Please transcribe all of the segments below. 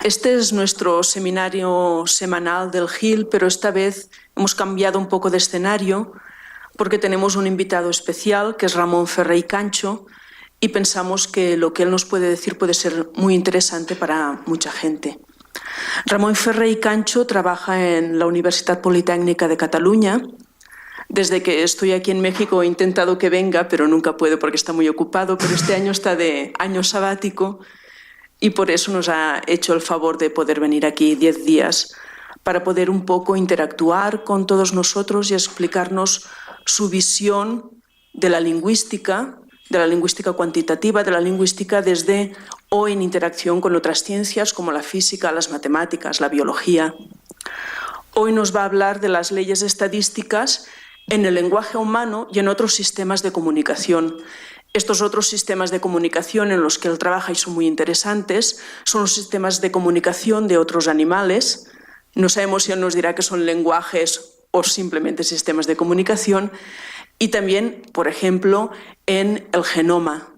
Este es nuestro seminario semanal del GIL, pero esta vez hemos cambiado un poco de escenario porque tenemos un invitado especial, que es Ramón Ferrer i Cancho, y pensamos que lo que él nos puede decir puede ser muy interesante para mucha gente. Ramón Ferrer i Cancho trabaja en la Universidad Politécnica de Cataluña. Desde que estoy aquí en México he intentado que venga, pero nunca puedo porque está muy ocupado, pero este año está de año sabático y por eso nos ha hecho el favor de poder venir aquí 10 días para poder un poco interactuar con todos nosotros y explicarnos su visión de la lingüística cuantitativa, de la lingüística desde o en interacción con otras ciencias como la física, las matemáticas, la biología. Hoy nos va a hablar de las leyes estadísticas en el lenguaje humano y en otros sistemas de comunicación. Estos otros sistemas de comunicación en los que él trabaja y son muy interesantes son los sistemas de comunicación de otros animales. No sabemos si él nos dirá que son lenguajes o simplemente sistemas de comunicación. Y también, por ejemplo, en el genoma,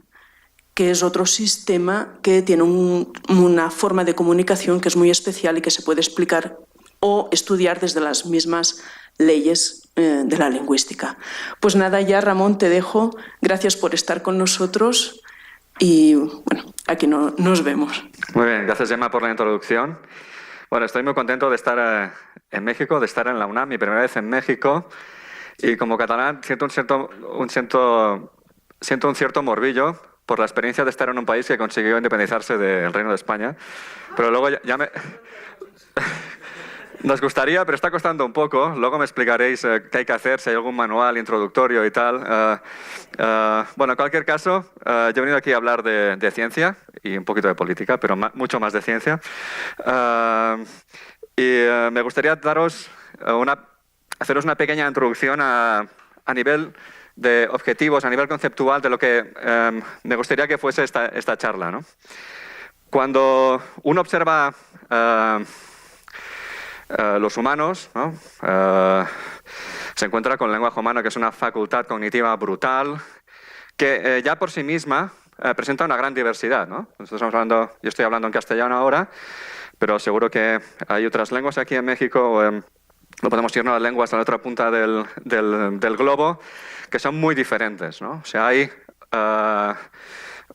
que es otro sistema que tiene una forma de comunicación que es muy especial y que se puede explicar o estudiar desde las mismas leyes de la lingüística. Pues nada, ya Ramón, te dejo. Gracias por estar con nosotros y bueno, aquí nos vemos. Muy bien, gracias Gemma por la introducción. Bueno, estoy muy contento de estar en México, de estar en la UNAM, mi primera vez en México, y como catalán siento un cierto morbillo por la experiencia de estar en un país que consiguió independizarse del Reino de España, pero luego ya me... Nos gustaría, pero está costando un poco. Luego me explicaréis qué hay que hacer, si hay algún manual introductorio y tal. Bueno, en cualquier caso, yo he venido aquí a hablar de ciencia y un poquito de política, pero mucho más de ciencia. Me gustaría haceros una pequeña introducción a nivel de objetivos, a nivel conceptual, de lo que me gustaría que fuese esta charla, ¿no? Cuando uno observa los humanos, ¿no? Se encuentra con el lenguaje humano, que es una facultad cognitiva brutal, que ya por sí misma presenta una gran diversidad, ¿no? Yo estoy hablando en castellano ahora, pero seguro que hay otras lenguas aquí en México, lo podemos irnos a las lenguas a la otra punta del globo, que son muy diferentes, ¿no? O sea, hay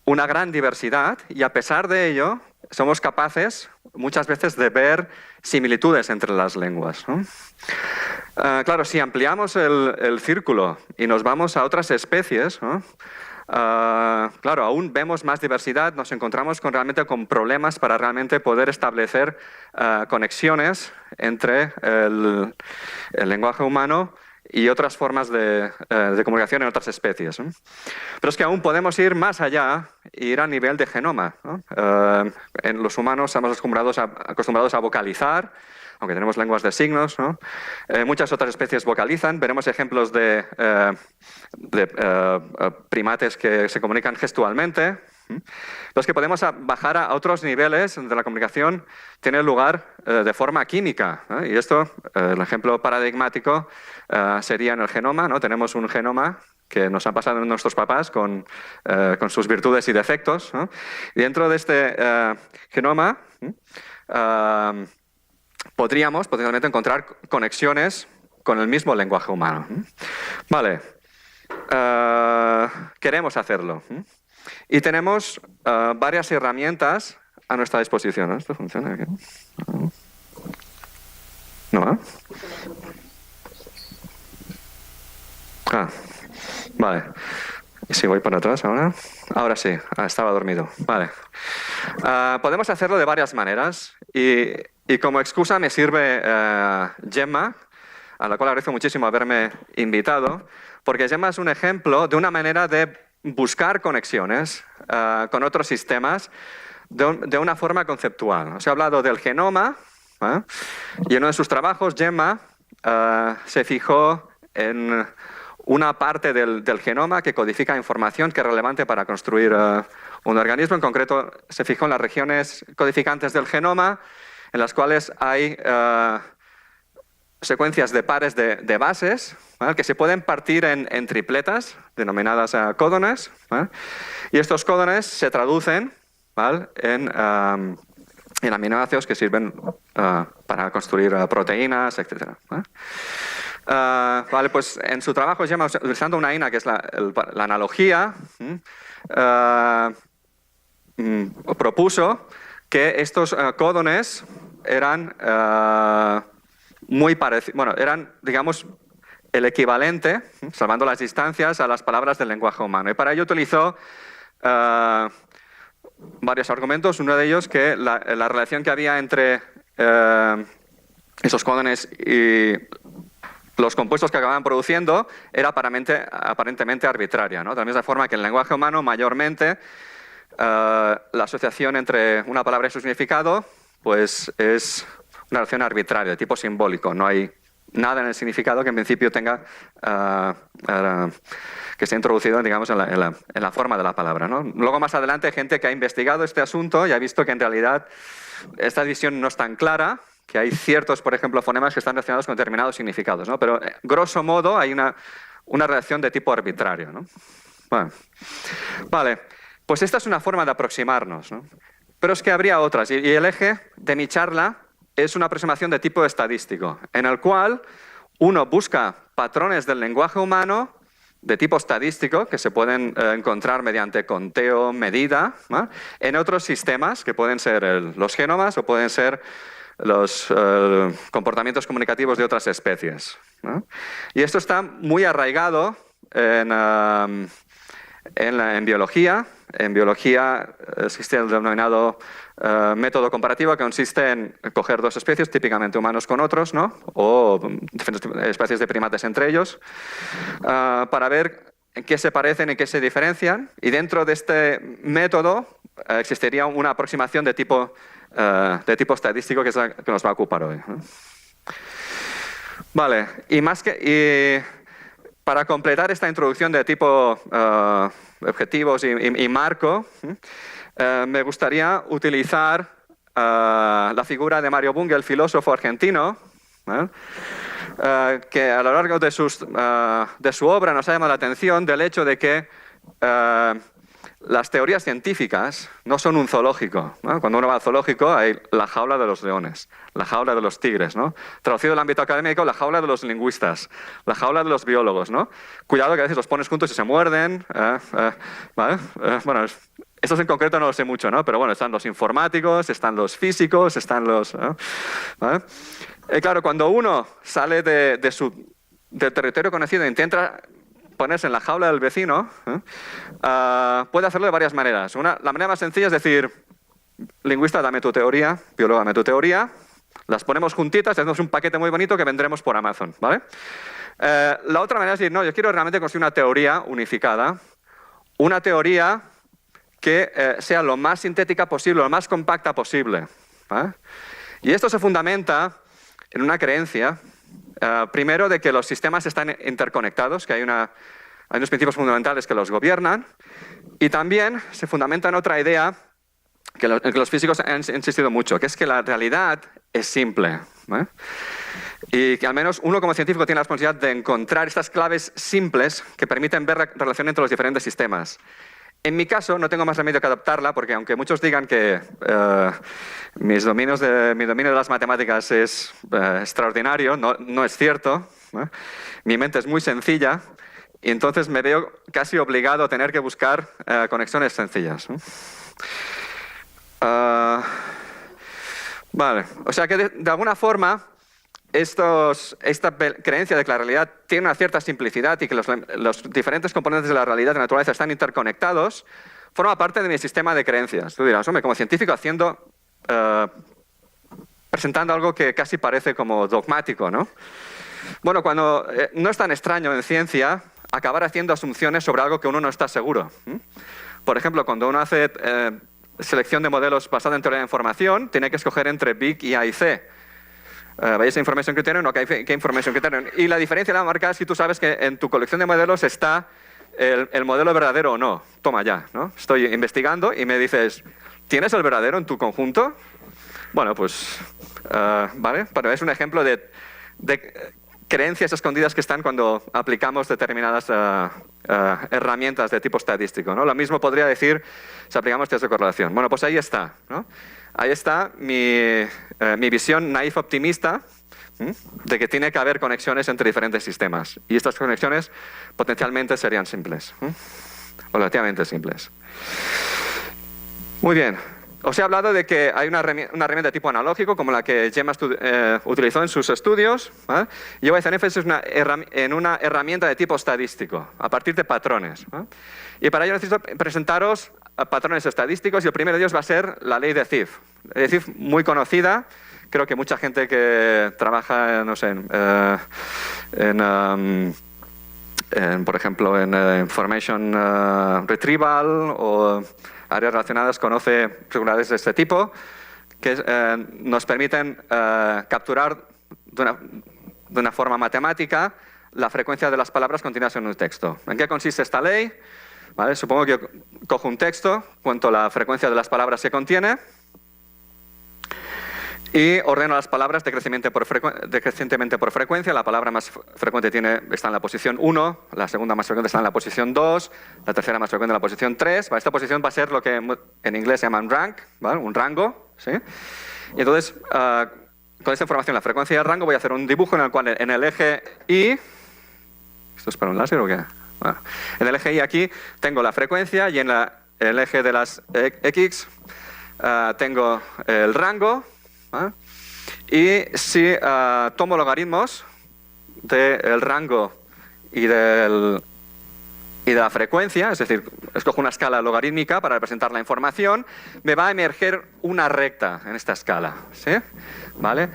una gran diversidad y a pesar de ello somos capaces muchas veces de ver similitudes entre las lenguas, ¿no? Claro, si ampliamos el círculo y nos vamos a otras especies, ¿no? Claro, aún vemos más diversidad, nos encontramos realmente con problemas para realmente poder establecer conexiones entre el lenguaje humano y otras formas de comunicación en otras especies, ¿no? Pero es que aún podemos ir más allá e ir a nivel de genoma, ¿no? En los humanos estamos acostumbrados a vocalizar, aunque tenemos lenguas de signos, ¿no? Muchas otras especies vocalizan. Veremos ejemplos de primates que se comunican gestualmente. Los que podemos bajar a otros niveles donde la comunicación tiene lugar de forma química, ¿no? Y esto, el ejemplo paradigmático sería en el genoma, ¿no? Tenemos un genoma que nos han pasado nuestros papás con sus virtudes y defectos, ¿no? Y dentro de este genoma podríamos potencialmente encontrar conexiones con el mismo lenguaje humano. Vale, queremos hacerlo. Y tenemos varias herramientas a nuestra disposición, ¿no? ¿Esto funciona aquí? ¿No? Vale. ¿Y si voy para atrás ahora? Ahora sí, estaba dormido. Vale. Podemos hacerlo de varias maneras y como excusa me sirve Gemma, a la cual agradezco muchísimo haberme invitado, porque Gemma es un ejemplo de una manera de buscar conexiones con otros sistemas de una forma conceptual. Os he hablado del genoma, y en uno de sus trabajos Gemma se fijó en una parte del genoma que codifica información que es relevante para construir un organismo. En concreto, se fijó en las regiones codificantes del genoma, en las cuales hay secuencias de pares de bases, ¿vale? Que se pueden partir en tripletas, denominadas códones, ¿vale? Y estos códones se traducen, ¿vale? en en aminoácidos que sirven para construir proteínas, etc. Vale, pues en su trabajo se llama, utilizando una INA, que es la analogía, propuso que estos códones eran muy parecidos, bueno, eran, digamos, el equivalente, salvando las distancias, a las palabras del lenguaje humano. Y para ello utilizó varios argumentos. Uno de ellos que la relación que había entre esos códones y los compuestos que acababan produciendo era aparentemente arbitraria, ¿no? De la misma forma que en el lenguaje humano, mayormente, la asociación entre una palabra y su significado pues es una relación arbitraria, de tipo simbólico. No hay nada en el significado que en principio tenga que esté introducido, digamos, en la forma de la palabra, ¿no? Luego, más adelante, hay gente que ha investigado este asunto y ha visto que en realidad esta división no es tan clara, que hay ciertos, por ejemplo, fonemas que están relacionados con determinados significados, ¿no? Pero, grosso modo, hay una relación de tipo arbitrario, ¿no? Bueno, vale, pues esta es una forma de aproximarnos, ¿no? Pero es que habría otras, y el eje de mi charla es una aproximación de tipo estadístico, en el cual uno busca patrones del lenguaje humano de tipo estadístico que se pueden encontrar mediante conteo, medida, ¿no? En otros sistemas que pueden ser los genomas o pueden ser los comportamientos comunicativos de otras especies, ¿no? Y esto está muy arraigado en biología. En biología existe el denominado método comparativo, que consiste en coger dos especies, típicamente humanos con otros, ¿no? O diferentes especies de primates entre ellos, para ver en qué se parecen y qué se diferencian. Y dentro de este método existiría una aproximación de tipo estadístico, que es la que nos va a ocupar hoy, ¿no? Vale, y para completar esta introducción de tipo objetivos y marco, me gustaría utilizar la figura de Mario Bunge, el filósofo argentino, que a lo largo de su obra nos ha llamado la atención del hecho de que las teorías científicas no son un zoológico, ¿no? Cuando uno va al zoológico hay la jaula de los leones, la jaula de los tigres, ¿no? Traducido al ámbito académico, la jaula de los lingüistas, la jaula de los biólogos, ¿no? Cuidado, que a veces los pones juntos y se muerden, ¿vale? Bueno, estos en concreto no lo sé mucho, ¿no? Pero bueno, están los informáticos, están los físicos, están los... ¿vale? Claro, cuando uno sale del territorio conocido e intenta ponerse en la jaula del vecino, puede hacerlo de varias maneras. La manera más sencilla es decir, lingüista, dame tu teoría, biólogo, dame tu teoría, las ponemos juntitas y hacemos un paquete muy bonito que vendremos por Amazon, ¿vale? La otra manera es decir, no, yo quiero realmente construir una teoría unificada, una teoría que sea lo más sintética posible, lo más compacta posible, ¿vale? Y esto se fundamenta en una creencia, primero, de que los sistemas están interconectados, que hay unos principios fundamentales que los gobiernan, y también se fundamenta en otra idea en que los físicos han insistido mucho, que es que la realidad es simple, ¿eh? Y que al menos uno como científico tiene la responsabilidad de encontrar estas claves simples que permiten ver la relación entre los diferentes sistemas. En mi caso, no tengo más remedio que adoptarla, porque aunque muchos digan que mi dominio de las matemáticas es extraordinario, no es cierto, ¿eh? Mi mente es muy sencilla y entonces me veo casi obligado a tener que buscar conexiones sencillas, ¿eh? Vale, o sea que de alguna forma esta creencia de que la realidad tiene una cierta simplicidad y que los diferentes componentes de la realidad de la naturaleza están interconectados, forma parte de mi sistema de creencias. Tú dirás, hombre, como científico presentando algo que casi parece como dogmático, ¿no? Bueno, cuando no es tan extraño en ciencia acabar haciendo asunciones sobre algo que uno no está seguro. Por ejemplo, cuando uno hace selección de modelos basada en teoría de información, tiene que escoger entre Big y A y C. Basic Information Criterion o Key Information Criterion. Y la diferencia la marca si tú sabes que en tu colección de modelos está el modelo verdadero o no. Toma ya, ¿no? Estoy investigando y me dices, ¿tienes el verdadero en tu conjunto? Bueno, pues, vale, pero es un ejemplo de creencias escondidas que están cuando aplicamos determinadas herramientas de tipo estadístico, ¿no? Lo mismo podría decir si aplicamos test de correlación. Bueno, pues ahí está, ¿no? ahí está mi visión naif optimista de que tiene que haber conexiones entre diferentes sistemas. Y estas conexiones potencialmente serían simples, o relativamente simples. Muy bien. Os he hablado de que hay una herramienta de tipo analógico, como la que Gemma utilizó en sus estudios. Y yo voy a hacer énfasis en una herramienta de tipo estadístico, a partir de patrones. Y para ello necesito presentaros patrones estadísticos, y el primero de ellos va a ser la ley de Thief. La ley de Thief, muy conocida. Creo que mucha gente que trabaja, no sé, por ejemplo, en information retrieval o áreas relacionadas conoce regularidades de este tipo que nos permiten capturar de una forma matemática la frecuencia de las palabras contenidas en un texto. ¿En qué consiste esta ley? ¿Vale? Supongo que yo cojo un texto, cuento la frecuencia de las palabras que contiene y ordeno las palabras decrecientemente por frecuencia. La palabra más frecuente está en la posición 1, la segunda más frecuente está en la posición 2, la tercera más frecuente en la posición 3. Esta posición va a ser lo que en inglés se llama un rank, ¿vale? Un rango. ¿Sí? Y entonces, con esta información, la frecuencia y el rango, voy a hacer un dibujo en el cual en el eje Y... ¿Esto es para un láser o qué? Bueno, en el eje Y aquí tengo la frecuencia y en el eje de las X tengo el rango. Y si tomo logaritmos del rango y de la frecuencia, es decir, escojo una escala logarítmica para representar la información, me va a emerger una recta en esta escala. ¿Sí? ¿Vale?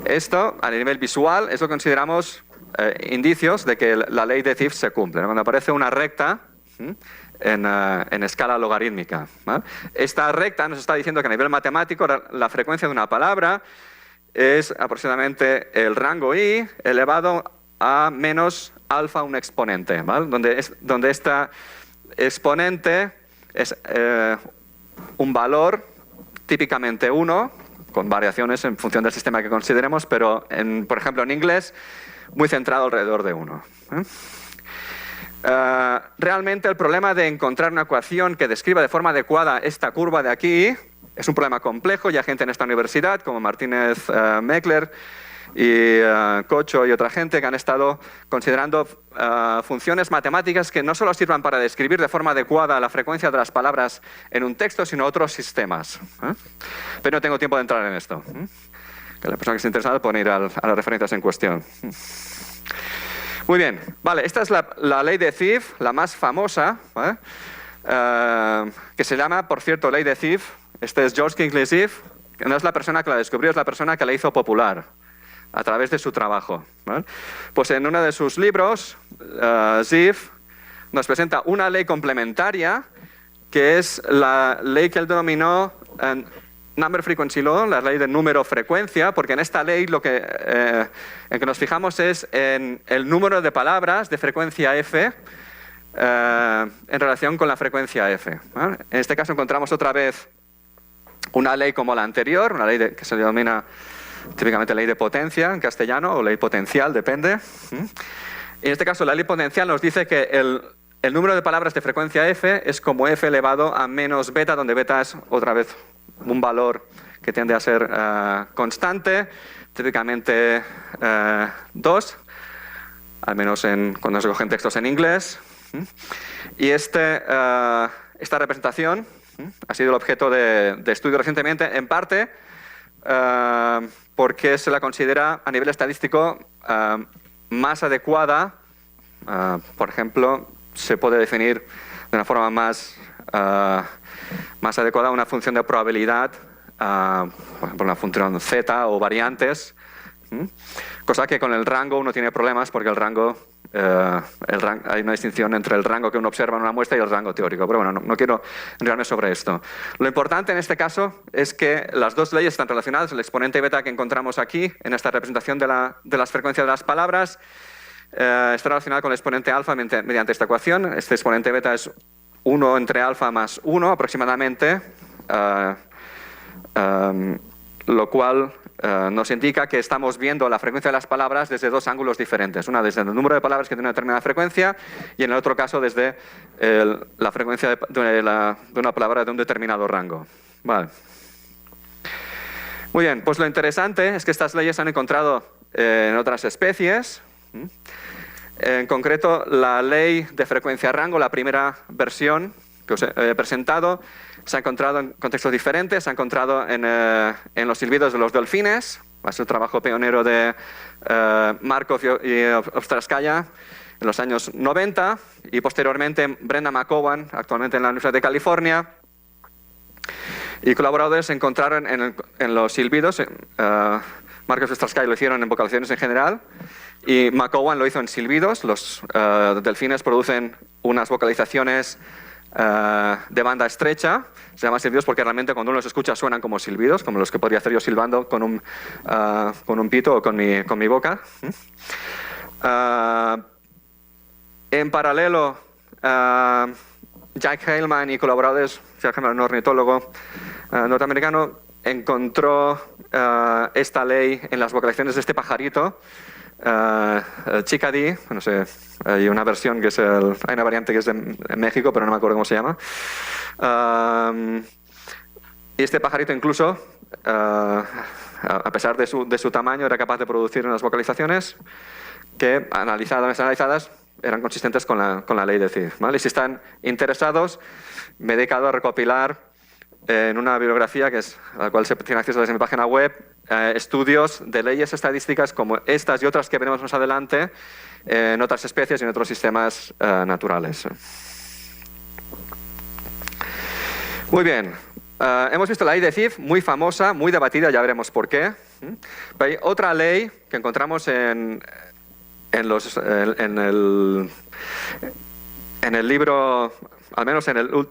Esto, a nivel visual, es lo que consideramos indicios de que la ley de Thief se cumple. Cuando aparece una recta en escala logarítmica, ¿vale? Esta recta nos está diciendo que a nivel matemático la frecuencia de una palabra es aproximadamente el rango I elevado a menos alfa un exponente, ¿vale? Donde esta exponente es un valor típicamente 1, con variaciones en función del sistema que consideremos, pero por ejemplo en inglés muy centrado alrededor de 1. Realmente el problema de encontrar una ecuación que describa de forma adecuada esta curva de aquí es un problema complejo. Y hay gente en esta universidad, como Martínez Meckler y Cocho y otra gente, que han estado considerando funciones matemáticas que no solo sirvan para describir de forma adecuada la frecuencia de las palabras en un texto, sino otros sistemas. Pero no tengo tiempo de entrar en esto. Que la persona que esté interesada puede ir a las referencias en cuestión. Muy bien, vale, esta es la ley de Thief, la más famosa, ¿vale? Que se llama, por cierto, ley de Thief. Este es George Kingsley Thief, que no es la persona que la descubrió, es la persona que la hizo popular a través de su trabajo, ¿vale? Pues en uno de sus libros, Thief nos presenta una ley complementaria que es la ley que él denominó Number Frequency Law, la ley de número-frecuencia, porque en esta ley en que nos fijamos es en el número de palabras de frecuencia f en relación con la frecuencia f. ¿Vale? En este caso encontramos otra vez una ley como la anterior, una ley que se denomina típicamente ley de potencia en castellano, o ley potencial, depende. En este caso la ley potencial nos dice que el número de palabras de frecuencia f es como f elevado a menos beta, donde beta es otra vez un valor que tiende a ser constante, típicamente 2, al menos cuando se cogen textos en inglés. Y esta representación ha sido el objeto de estudio recientemente, en parte porque se la considera a nivel estadístico más adecuada. Por ejemplo, se puede definir de una forma más adecuada una función de probabilidad, por ejemplo una función z o variantes, cosa que con el rango uno tiene problemas porque el rango hay una distinción entre el rango que uno observa en una muestra y el rango teórico, pero bueno, no quiero enredarme sobre esto. Lo importante en este caso es que las dos leyes están relacionadas. El exponente beta que encontramos aquí en esta representación de las frecuencias de las palabras está relacionado con el exponente alfa mediante esta ecuación. Este exponente beta es 1 entre alfa más 1 aproximadamente, lo cual nos indica que estamos viendo la frecuencia de las palabras desde dos ángulos diferentes. Una desde el número de palabras que tiene una determinada frecuencia y en el otro caso desde la frecuencia de una palabra de un determinado rango. Vale. Muy bien, pues lo interesante es que estas leyes se han encontrado en otras especies. En concreto, la ley de frecuencia-rango, la primera versión que os he presentado, se ha encontrado en contextos diferentes. Se ha encontrado en los silbidos de los delfines. Es un trabajo pionero de Markov y Ostrowskaja en los años 90, y posteriormente Brenda McCowan, actualmente en la Universidad de California, y colaboradores se encontraron en los silbidos. Markov y Ostrowskaja lo hicieron en vocalizaciones en general, y McCowan lo hizo en silbidos. Los delfines producen unas vocalizaciones de banda estrecha, se llaman silbidos porque realmente cuando uno los escucha suenan como silbidos, como los que podría hacer yo silbando con un pito o con mi boca. En paralelo, Jack Heilman y colaboradores, Jack Heilman, un ornitólogo norteamericano, encontró esta ley en las vocalizaciones de este pajarito, Chickadee. No sé, hay una versión que es hay una variante que es en México, pero no me acuerdo cómo se llama. Y este pajarito incluso, a pesar de su tamaño, era capaz de producir unas vocalizaciones que, analizadas, eran consistentes con la ley de Zipf, ¿vale? Y si están interesados, me he dedicado a recopilar en una bibliografía a la cual se tiene acceso desde mi página web, estudios de leyes estadísticas como estas y otras que veremos más adelante en otras especies y en otros sistemas naturales. Muy bien. Hemos visto la ley de Zipf, muy famosa, muy debatida, ya veremos por qué. Pero hay otra ley que encontramos en el libro, al menos en el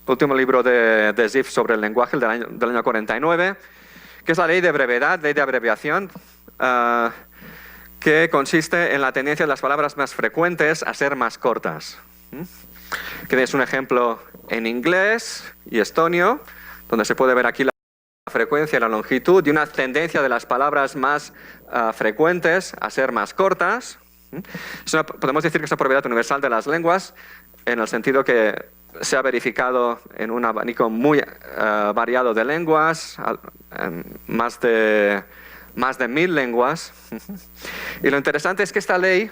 último libro de Zipf sobre el lenguaje, del año 49, que es la ley de brevedad, ley de abreviación, que consiste en la tendencia de las palabras más frecuentes a ser más cortas. Que es un ejemplo en inglés y estonio, donde se puede ver aquí la frecuencia y la longitud, y una tendencia de las palabras más frecuentes a ser más cortas. Podemos decir que es una propiedad universal de las lenguas, en el sentido que se ha verificado en un abanico muy variado de lenguas, en más de 1000 lenguas. Y lo interesante es que esta ley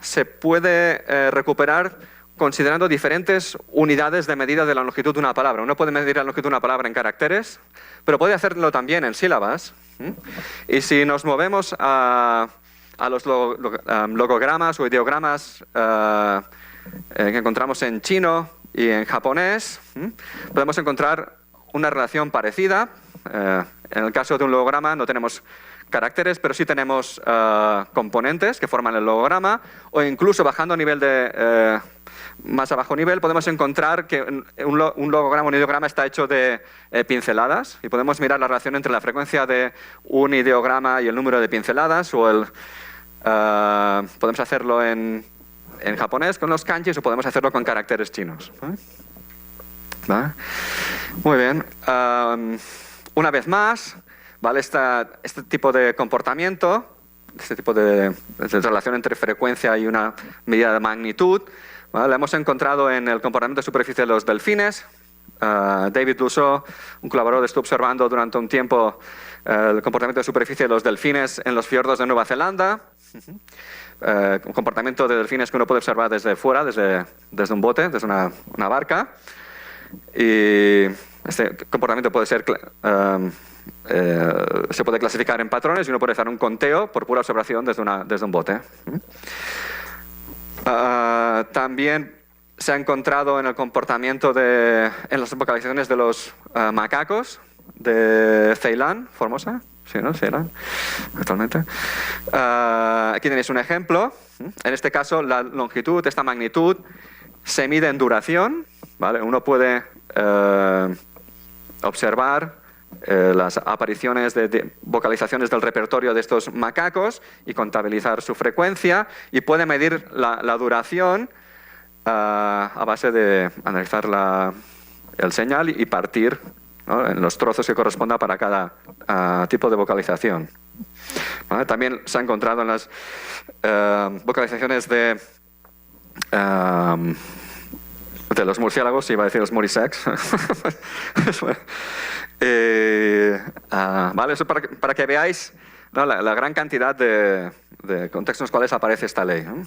se puede recuperar considerando diferentes unidades de medida de la longitud de una palabra. Uno puede medir la longitud de una palabra en caracteres, pero puede hacerlo también en sílabas. Y si nos movemos a los logogramas o ideogramas que encontramos en chino y en japonés, podemos encontrar una relación parecida. En el caso de un logograma no tenemos caracteres, pero sí tenemos componentes que forman el logograma, o incluso bajando a nivel más a bajo nivel, podemos encontrar que un logograma, un ideograma está hecho de pinceladas, y podemos mirar la relación entre la frecuencia de un ideograma y el número de pinceladas, o podemos hacerlo en japonés con los kanjis, o podemos hacerlo con caracteres chinos. ¿Vale? Muy bien. Una vez más, ¿vale? Este tipo de comportamiento, este tipo de relación entre frecuencia y una medida de magnitud, ¿vale? La hemos encontrado en el comportamiento de superficie de los delfines. David Lusso, un colaborador, estuvo observando durante un tiempo el comportamiento de superficie de los delfines en los fiordos de Nueva Zelanda. Un comportamiento de delfines que uno puede observar desde fuera, desde un bote, desde una barca. Y este comportamiento puede ser se puede clasificar en patrones, y uno puede hacer un conteo por pura observación desde un bote. También se ha encontrado en el comportamiento en las vocalizaciones de los macacos de Ceilán, Formosa. Sí, ¿no? Ceilán, actualmente. Aquí tenéis un ejemplo. En este caso, la longitud, esta magnitud, se mide en duración, ¿vale? Uno puede observar las apariciones de vocalizaciones del repertorio de estos macacos y contabilizar su frecuencia, y puede medir la duración a base de analizar el señal y partir, ¿no?, en los trozos que corresponda para cada tipo de vocalización. ¿Vale? También se ha encontrado en las vocalizaciones de los murciélagos, iba a decir los murisecs, ¿Vale? Eso para que veáis, ¿no?, la gran cantidad de contextos en los cuales aparece esta ley, ¿no?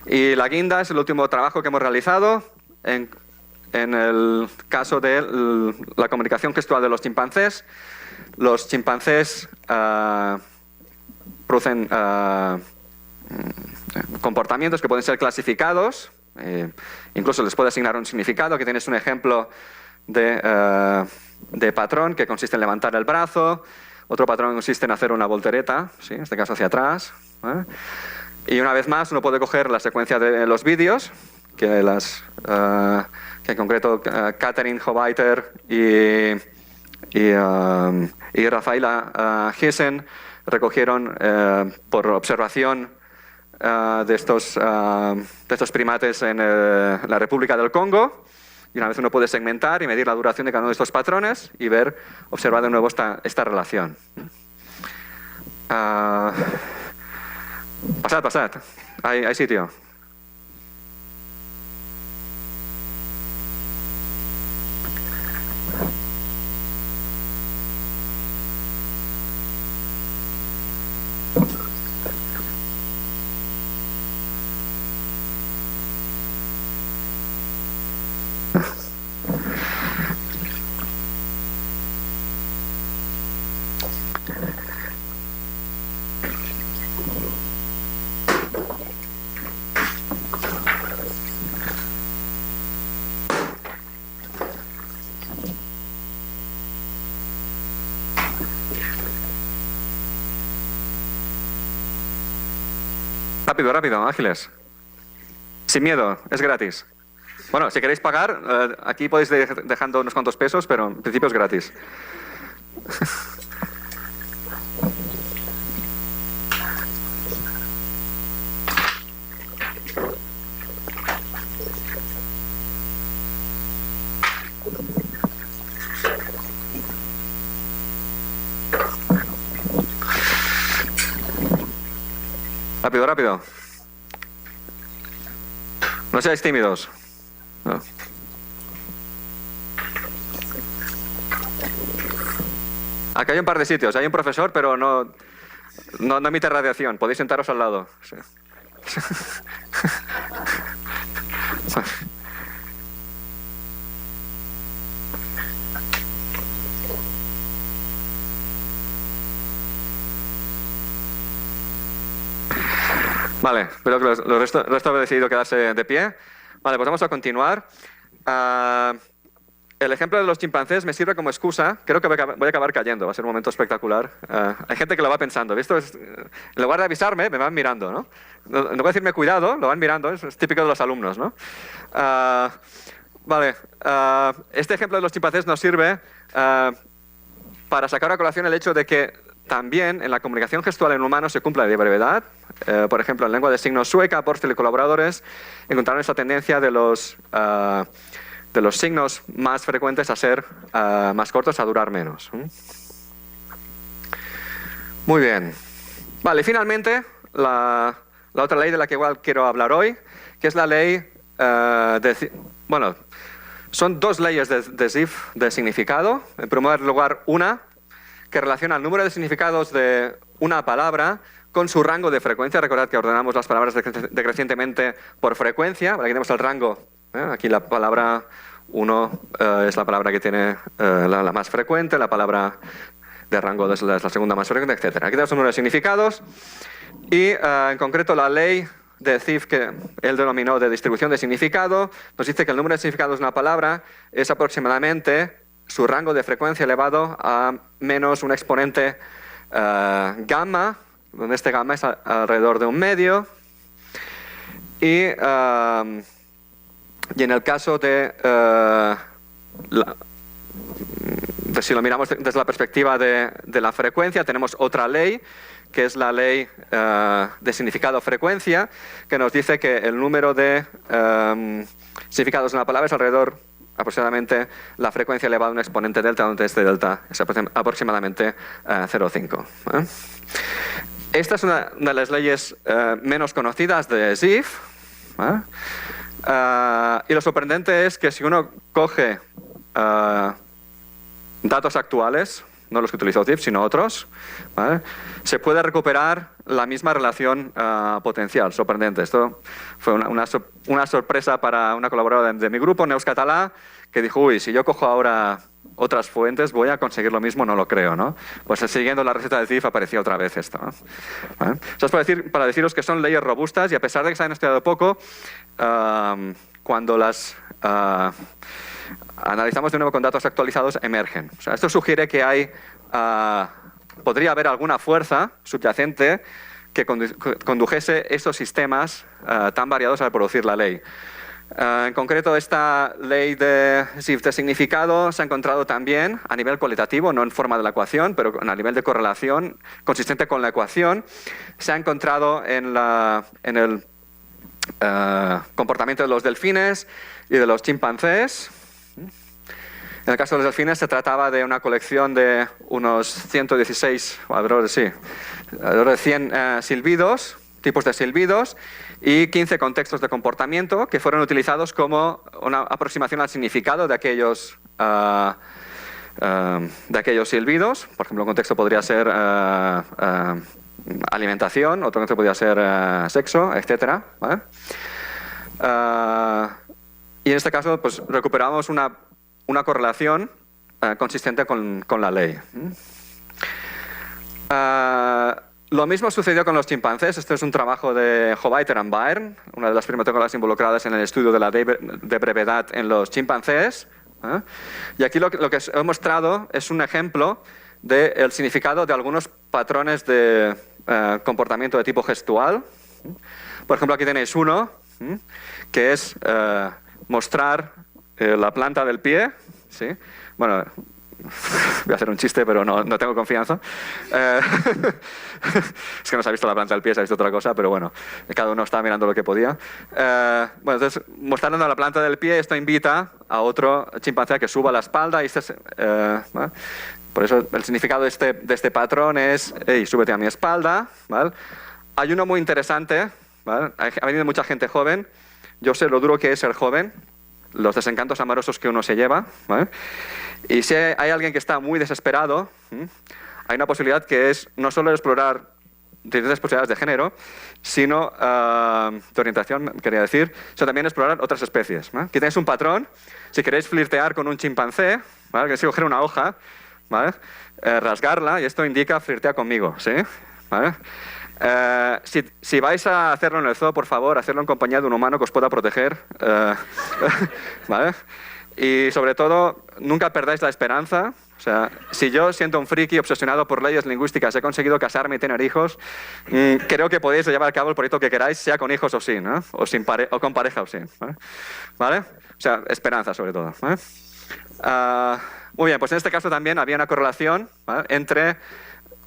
Y la guinda es el último trabajo que hemos realizado en el caso de la comunicación gestual de los chimpancés. Los chimpancés producen comportamientos que pueden ser clasificados, incluso les puede asignar un significado. Aquí tienes un ejemplo de patrón que consiste en levantar el brazo. Otro patrón consiste en hacer una voltereta, ¿sí?, en este caso hacia atrás, ¿eh? Y una vez más uno puede coger la secuencia de los vídeos que en concreto Catherine Hovaiter y Rafaela Giesen recogieron por observación de estos primates en la República del Congo. Y una vez uno puede segmentar y medir la duración de cada uno de estos patrones y observar de nuevo esta relación. Pasad. Hay sitio. Rápido, ágiles. Sin miedo, es gratis. Bueno, si queréis pagar, aquí podéis ir dejando unos cuantos pesos, pero en principio es gratis. Rápido. No seáis tímidos. No. Aquí hay un par de sitios. Hay un profesor, pero no emite radiación. Podéis sentaros al lado. Sí. Vale, espero que el resto ha decidido quedarse de pie. Vale, pues vamos a continuar. El ejemplo de los chimpancés me sirve como excusa. Creo que voy a acabar cayendo, va a ser un momento espectacular. Hay gente que lo va pensando. ¿Visto? En lugar de avisarme, me van mirando, ¿no? No voy a decirme cuidado, lo van mirando, es típico de los alumnos, ¿no? Vale, este ejemplo de los chimpancés nos sirve para sacar a colación el hecho de que también en la comunicación gestual en humanos se cumple la ley de brevedad. Por ejemplo, en lengua de signos sueca, Borstel y colaboradores encontraron esta tendencia de los signos más frecuentes a ser más cortos, a durar menos. Muy bien. Vale, finalmente, la otra ley de la que igual quiero hablar hoy, que es la ley bueno, son dos leyes de Zipf de significado. En primer lugar, una que relaciona el número de significados de una palabra con su rango de frecuencia. Recordad que ordenamos las palabras decrecientemente por frecuencia. Aquí tenemos el rango. Aquí la palabra 1 es la palabra que tiene la más frecuente, la palabra de rango 2 es la segunda más frecuente, etc. Aquí tenemos un número de significados y en concreto la ley de Zipf, que él denominó de distribución de significado, nos dice que el número de significados de una palabra es aproximadamente su rango de frecuencia elevado a menos un exponente gamma, donde este gamma es alrededor de 1/2. Y en el caso si lo miramos desde la perspectiva de la frecuencia, tenemos otra ley, que es la ley de significado-frecuencia, que nos dice que el número de significados de una palabra es alrededor aproximadamente la frecuencia elevada a un exponente delta, donde este delta es aproximadamente 0,5. Esta es una de las leyes menos conocidas de Zipf. Y lo sorprendente es que si uno coge datos actuales, no los que utilizó Zip, sino otros, ¿vale? Se puede recuperar la misma relación potencial, sorprendente. Esto fue una sorpresa para una colaboradora de mi grupo, Neus Català, que dijo, uy, si yo cojo ahora otras fuentes, voy a conseguir lo mismo, no lo creo, ¿no? Pues siguiendo la receta de Zip aparecía otra vez esto, ¿no? ¿Vale? Eso es para deciros que son leyes robustas y a pesar de que se han estudiado poco, cuando las analizamos de nuevo con datos actualizados, emergen. O sea, esto sugiere que podría haber alguna fuerza subyacente que condujese estos sistemas tan variados a producir la ley. En concreto, esta ley de Zip de significado se ha encontrado también a nivel cualitativo, no en forma de la ecuación, pero a nivel de correlación consistente con la ecuación. Se ha encontrado en el comportamiento de los delfines y de los chimpancés. En el caso de los delfines se trataba de una colección de unos 116, alrededor de 100 silbidos, tipos de silbidos, y 15 contextos de comportamiento que fueron utilizados como una aproximación al significado de aquellos silbidos. Por ejemplo, un contexto podría ser alimentación, otro contexto podría ser sexo, etc. ¿Vale? Y en este caso pues, recuperamos una correlación consistente con la ley. Lo mismo sucedió con los chimpancés. Este es un trabajo de Hovaiter and Byrne, una de las primatólogas involucradas en el estudio de la ley de brevedad en los chimpancés. Y aquí lo que os he mostrado es un ejemplo del significado de algunos patrones de comportamiento de tipo gestual. Por ejemplo, aquí tenéis uno, que es mostrar la planta del pie. ¿Sí? Bueno, voy a hacer un chiste, pero no tengo confianza. Es que no se ha visto la planta del pie, se ha visto otra cosa, pero bueno, cada uno estaba mirando lo que podía. Bueno, entonces, mostrando la planta del pie, esto invita a otro chimpancé a que suba la espalda. Y ¿vale? Por eso el significado de este patrón es, hey, súbete a mi espalda. ¿Vale? Hay uno muy interesante, ¿vale? Ha venido mucha gente joven. Yo sé lo duro que es ser joven, los desencantos amorosos que uno se lleva, ¿vale? Y si hay alguien que está muy desesperado, hay una posibilidad que es no solo explorar diferentes posibilidades de género, sino de orientación, quería decir, sino también explorar otras especies, ¿vale? Aquí tenéis un patrón. Si queréis flirtear con un chimpancé, ¿vale? Que es coger una hoja, ¿vale? Rasgarla, y esto indica flirtea conmigo, ¿sí? ¿Vale? Si vais a hacerlo en el zoo, por favor, hacerlo en compañía de un humano que os pueda proteger. ¿Vale? Y sobre todo, nunca perdáis la esperanza. O sea, si yo, siendo un friki obsesionado por leyes lingüísticas, he conseguido casarme y tener hijos, creo que podéis llevar a cabo el proyecto que queráis, sea con hijos o sin, ¿no? O con pareja o sin. ¿Vale? ¿Vale? O sea, esperanza sobre todo. ¿Vale? Muy bien, pues en este caso también había una correlación, ¿vale? Entre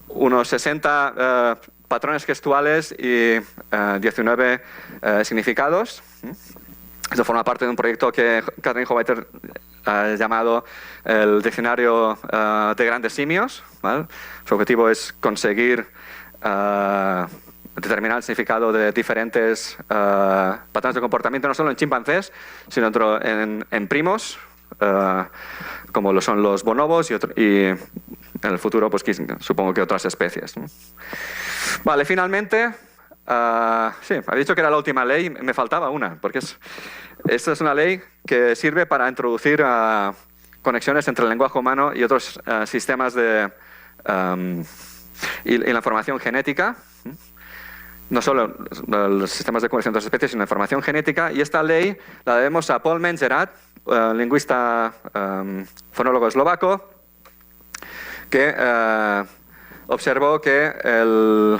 unos 60 patrones gestuales y 19 significados. Esto forma parte de un proyecto que Katherine Hovaiter ha llamado el Diccionario de Grandes Simios, ¿vale? Su objetivo es conseguir determinar el significado de diferentes patrones de comportamiento, no solo en chimpancés, sino en primos, como lo son los bonobos y en el futuro, pues supongo que otras especies, ¿no? Vale, finalmente, sí, había dicho que era la última ley, me faltaba una, porque esta es una ley que sirve para introducir conexiones entre el lenguaje humano y otros sistemas y la información genética. No solo los sistemas de conexión entre las especies, sino la información genética. Y esta ley la debemos a Paul Mengerat, lingüista fonólogo eslovaco, que observó que en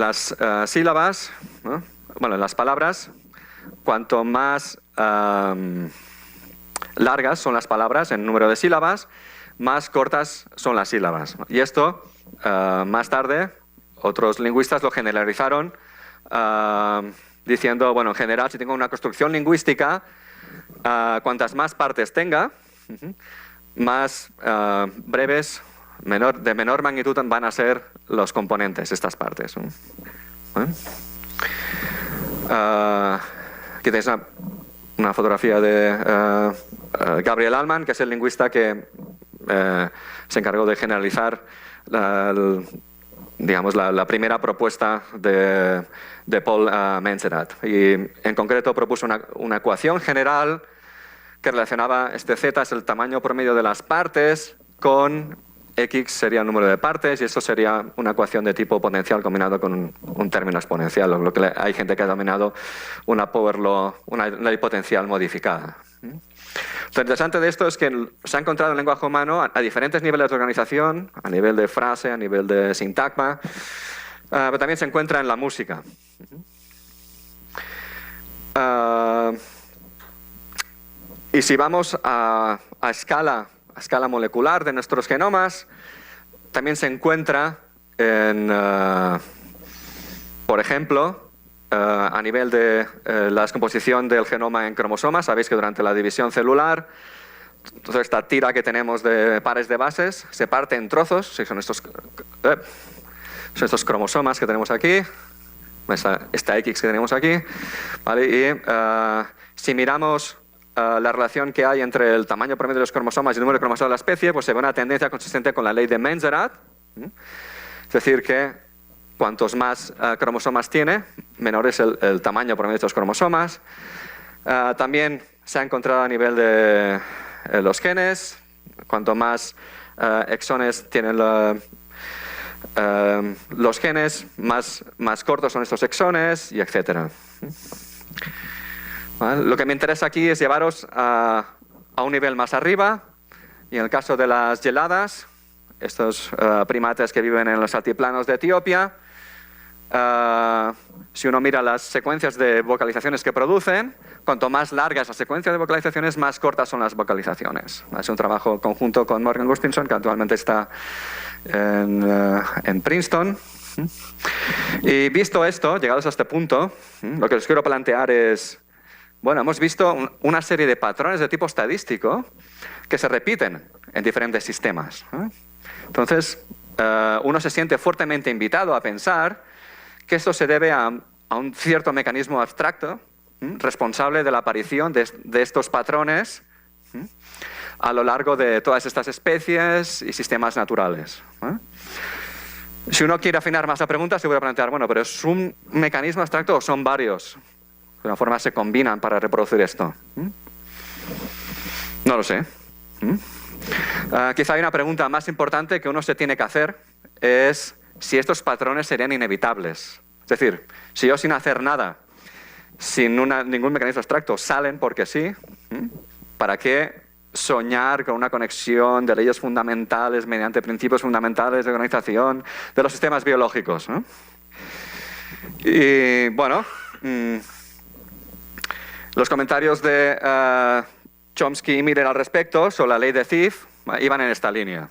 las sílabas, ¿no? Bueno, en las palabras, cuanto más largas son las palabras en número de sílabas, más cortas son las sílabas. Y esto, más tarde, otros lingüistas lo generalizaron diciendo, bueno, en general, si tengo una construcción lingüística, cuantas más partes tenga, más breves, de menor magnitud van a ser los componentes, estas partes. Aquí tenéis una fotografía de Gabriel Allman, que es el lingüista que se encargó de generalizar la primera propuesta de Paul Menzerat. Y en concreto propuso una ecuación general que relacionaba este z, es el tamaño promedio de las partes, con x sería el número de partes, y eso sería una ecuación de tipo potencial combinado con un término exponencial, lo que hay gente que ha denominado una power law, una ley potencial modificada. Lo interesante de esto es que se ha encontrado en el lenguaje humano a diferentes niveles de organización, a nivel de frase, a nivel de sintagma, pero también se encuentra en la música. Y si vamos a escala molecular de nuestros genomas, también se encuentra por ejemplo, a nivel de la descomposición del genoma en cromosomas. Sabéis que durante la división celular, toda esta tira que tenemos de pares de bases se parte en trozos. Sí, son estos cromosomas que tenemos aquí, esta X que tenemos aquí, ¿vale? Y si miramos la relación que hay entre el tamaño promedio de los cromosomas y el número de cromosomas de la especie, pues se ve una tendencia consistente con la ley de Menzerat. Es decir, que cuantos más cromosomas tiene, menor es el tamaño promedio de estos cromosomas. También se ha encontrado a nivel de los genes. Cuanto más exones tienen los genes, más cortos son estos exones, y etc. ¿Vale? Lo que me interesa aquí es llevaros a un nivel más arriba, y en el caso de las geladas, estos primates que viven en los altiplanos de Etiopía, si uno mira las secuencias de vocalizaciones que producen, cuanto más larga es la secuencia de vocalizaciones, más cortas son las vocalizaciones. Es un trabajo conjunto con Morgan Gustinson, que actualmente está en Princeton. Y visto esto, llegados a este punto, lo que os quiero plantear es, bueno, hemos visto una serie de patrones de tipo estadístico que se repiten en diferentes sistemas. Entonces, uno se siente fuertemente invitado a pensar que esto se debe a un cierto mecanismo abstracto responsable de la aparición de estos patrones a lo largo de todas estas especies y sistemas naturales. Si uno quiere afinar más la pregunta, se puede plantear, bueno, ¿pero es un mecanismo abstracto o son varios? De una forma se combinan para reproducir esto. No lo sé. Quizá hay una pregunta más importante que uno se tiene que hacer, es si estos patrones serían inevitables. Es decir, si yo sin hacer nada, sin ningún mecanismo abstracto, salen porque sí, ¿para qué soñar con una conexión de leyes fundamentales mediante principios fundamentales de organización de los sistemas biológicos? Y bueno, los comentarios de Chomsky y Miller al respecto sobre la ley de Thief iban en esta línea.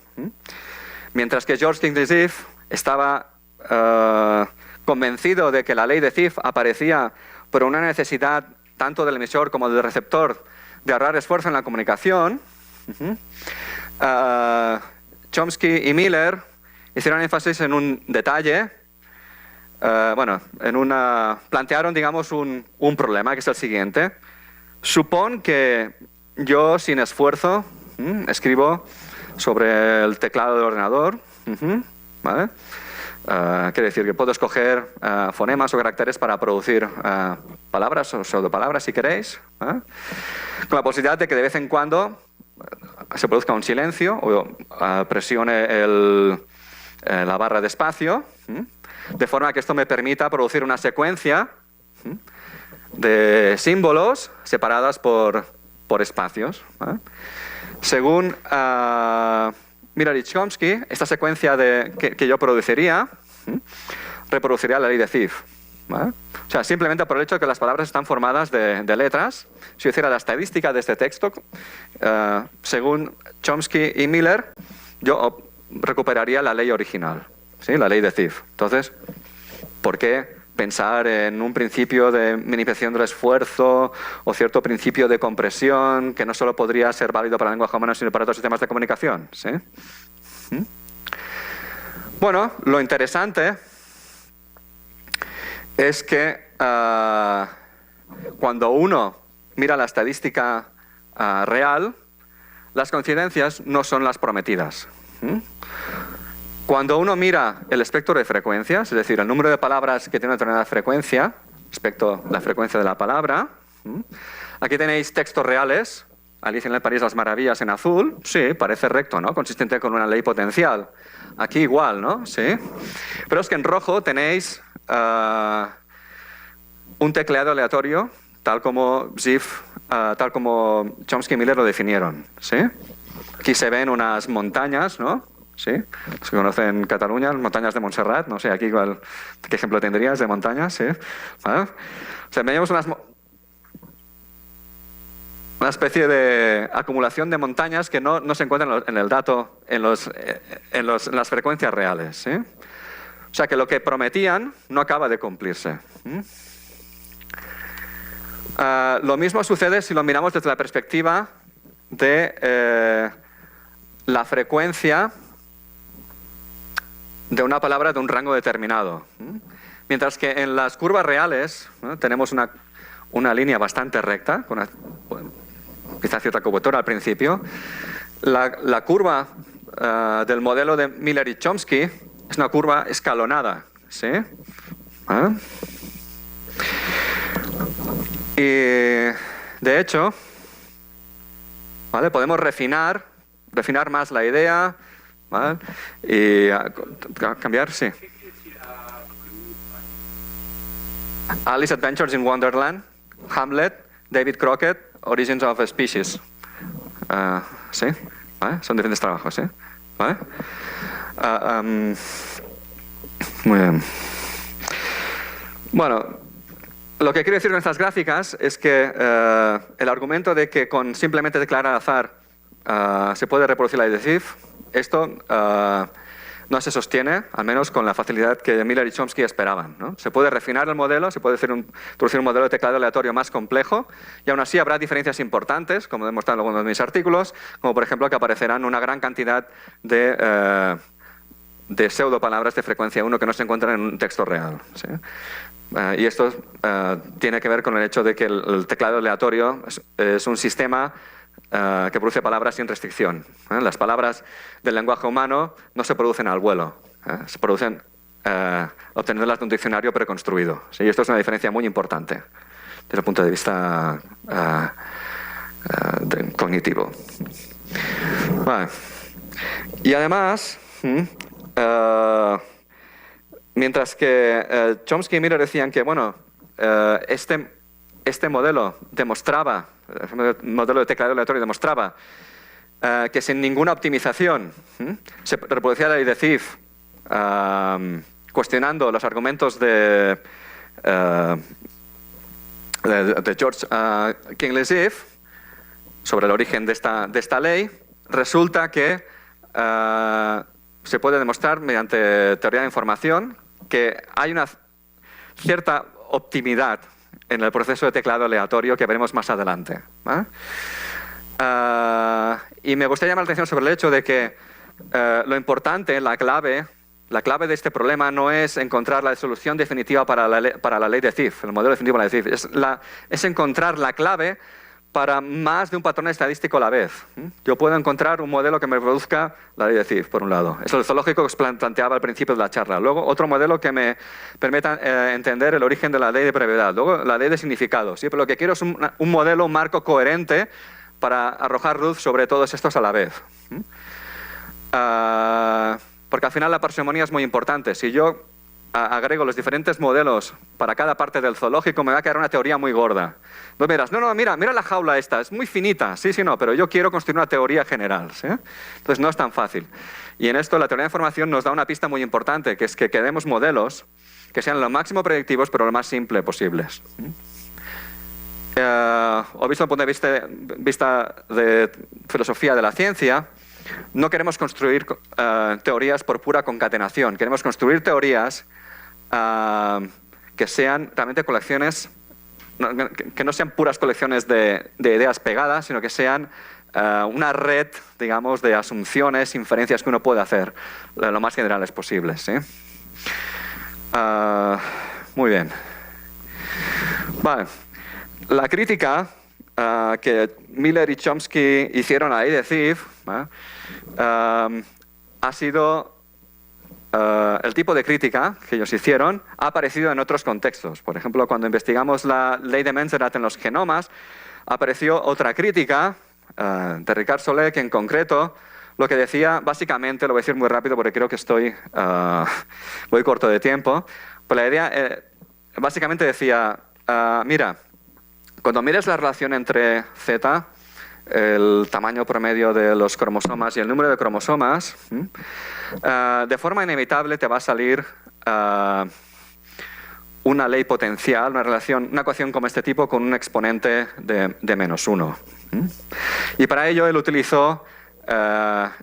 Mientras que George Kingsley Thief estaba convencido de que la ley de Thief aparecía por una necesidad tanto del emisor como del receptor de ahorrar esfuerzo en la comunicación, Chomsky y Miller hicieron énfasis en un detalle, plantearon, digamos, un problema, que es el siguiente. Supón que yo, sin esfuerzo, escribo sobre el teclado del ordenador, ¿vale? Quiere decir que puedo escoger fonemas o caracteres para producir palabras o pseudopalabras, si queréis, con la posibilidad de que de vez en cuando se produzca un silencio o presione la barra de espacio, de forma que esto me permita producir una secuencia de símbolos separadas por espacios. Según Miller y Chomsky, esta secuencia que yo produciría reproduciría la ley de Thief. O sea, simplemente por el hecho de que las palabras están formadas de letras. Si yo hiciera la estadística de este texto, según Chomsky y Miller, yo recuperaría la ley original, ¿sí? La ley de Thief. Entonces, ¿por qué pensar en un principio de minimización del esfuerzo o cierto principio de compresión que no solo podría ser válido para el lenguaje humano, sino para otros sistemas de comunicación? ¿Sí? Bueno, lo interesante es que cuando uno mira la estadística real, las coincidencias no son las prometidas. Cuando uno mira el espectro de frecuencias, es decir, el número de palabras que tiene una determinada frecuencia respecto a la frecuencia de la palabra, aquí tenéis textos reales. Alicia en el País de las Maravillas en azul, sí, parece recto, ¿no? Consistente con una ley potencial. Aquí igual, ¿no? Sí. Pero es que en rojo tenéis un tecleado aleatorio, tal como tal como Chomsky y Miller lo definieron, ¿sí? Aquí se ven unas montañas, ¿no? ¿Sí? Los que conocen Cataluña, las montañas de Montserrat, no sé, aquí igual, ¿qué ejemplo tendrías de montañas? ¿Sí? ¿Vale? O sea, veíamos una especie de acumulación de montañas que no se encuentran en el dato, en las frecuencias reales, ¿sí? O sea, que lo que prometían no acaba de cumplirse. Lo mismo sucede si lo miramos desde la perspectiva de la frecuencia de una palabra de un rango determinado. Mientras que en las curvas reales, ¿no?, tenemos una línea bastante recta, con quizá cierta curvatura al principio. La curva del modelo de Miller y Chomsky es una curva escalonada, ¿sí? Y de hecho, ¿vale?, podemos refinar más la idea, ¿vale?, y cambiar, sí. Alice Adventures in Wonderland, Hamlet, David Crockett, Origins of a Species. ¿Sí? ¿Vale? Son diferentes trabajos, ¿sí? ¿Vale? Muy bien. Bueno, lo que quiero decir con estas gráficas es que el argumento de que con simplemente declarar al azar se puede reproducir la ley de Zipf, esto no se sostiene, al menos con la facilidad que Miller y Chomsky esperaban, ¿no? Se puede refinar el modelo, se puede introducir un modelo de teclado aleatorio más complejo, y aún así habrá diferencias importantes, como he demostrado en algunos de mis artículos, como por ejemplo que aparecerán una gran cantidad de pseudopalabras de frecuencia 1 que no se encuentran en un texto real, ¿sí? Y esto tiene que ver con el hecho de que el teclado aleatorio es un sistema que produce palabras sin restricción. Las palabras del lenguaje humano no se producen al vuelo, se producen obteniéndolas de un diccionario preconstruido, ¿sí? Y esto es una diferencia muy importante desde el punto de vista cognitivo. Vale. Y además, mientras que Chomsky y Miller decían que, bueno, este modelo demostraba, el modelo de teclado aleatorio demostraba que sin ninguna optimización se reproducía la ley de Zipf, cuestionando los argumentos de George Kingsley-Zipf sobre el origen de esta ley. Resulta que se puede demostrar mediante teoría de información que hay una cierta optimidad en el proceso de teclado aleatorio que veremos más adelante, ¿vale? Y me gustaría llamar la atención sobre el hecho de que lo importante, la clave de este problema no es encontrar la solución definitiva para la ley de Zipf, el modelo definitivo de la ley de Zipf, es encontrar la clave para más de un patrón estadístico a la vez. Yo puedo encontrar un modelo que me reproduzca la ley de Zipf, por un lado. Es el zoológico que os planteaba al principio de la charla. Luego, otro modelo que me permita entender el origen de la ley de brevedad. Luego, la ley de significado. ¿Sí? Pero lo que quiero es un modelo, un marco coherente para arrojar luz sobre todos estos a la vez. Porque al final la parsimonía es muy importante. Si yo agrego los diferentes modelos para cada parte del zoológico, me va a quedar una teoría muy gorda. No miras, no, mira la jaula esta, es muy finita, sí, no, pero yo quiero construir una teoría general, ¿sí? Entonces no es tan fácil. Y en esto la teoría de información nos da una pista muy importante, que es que queremos modelos que sean lo máximo predictivos, pero lo más simple posibles. O visto desde el punto de vista de filosofía de la ciencia, no queremos construir teorías por pura concatenación, queremos construir teorías que sean realmente colecciones, que no sean puras colecciones de ideas pegadas, sino que sean una red, digamos, de asunciones, inferencias que uno puede hacer lo más generales posibles, ¿sí? Muy bien. Vale. La crítica que Miller y Chomsky hicieron la ley de Zipf ha sido el tipo de crítica que ellos hicieron ha aparecido en otros contextos. Por ejemplo, cuando investigamos la ley de Menzerat en los genomas, apareció otra crítica de Ricard Soler, que en concreto lo que decía, básicamente, lo voy a decir muy rápido porque creo que voy corto de tiempo, pero la idea básicamente decía, mira, cuando mires la relación entre Z, el tamaño promedio de los cromosomas y el número de cromosomas, de forma inevitable te va a salir una ley potencial, una ecuación como este tipo con un exponente de -1. Y para ello él utilizó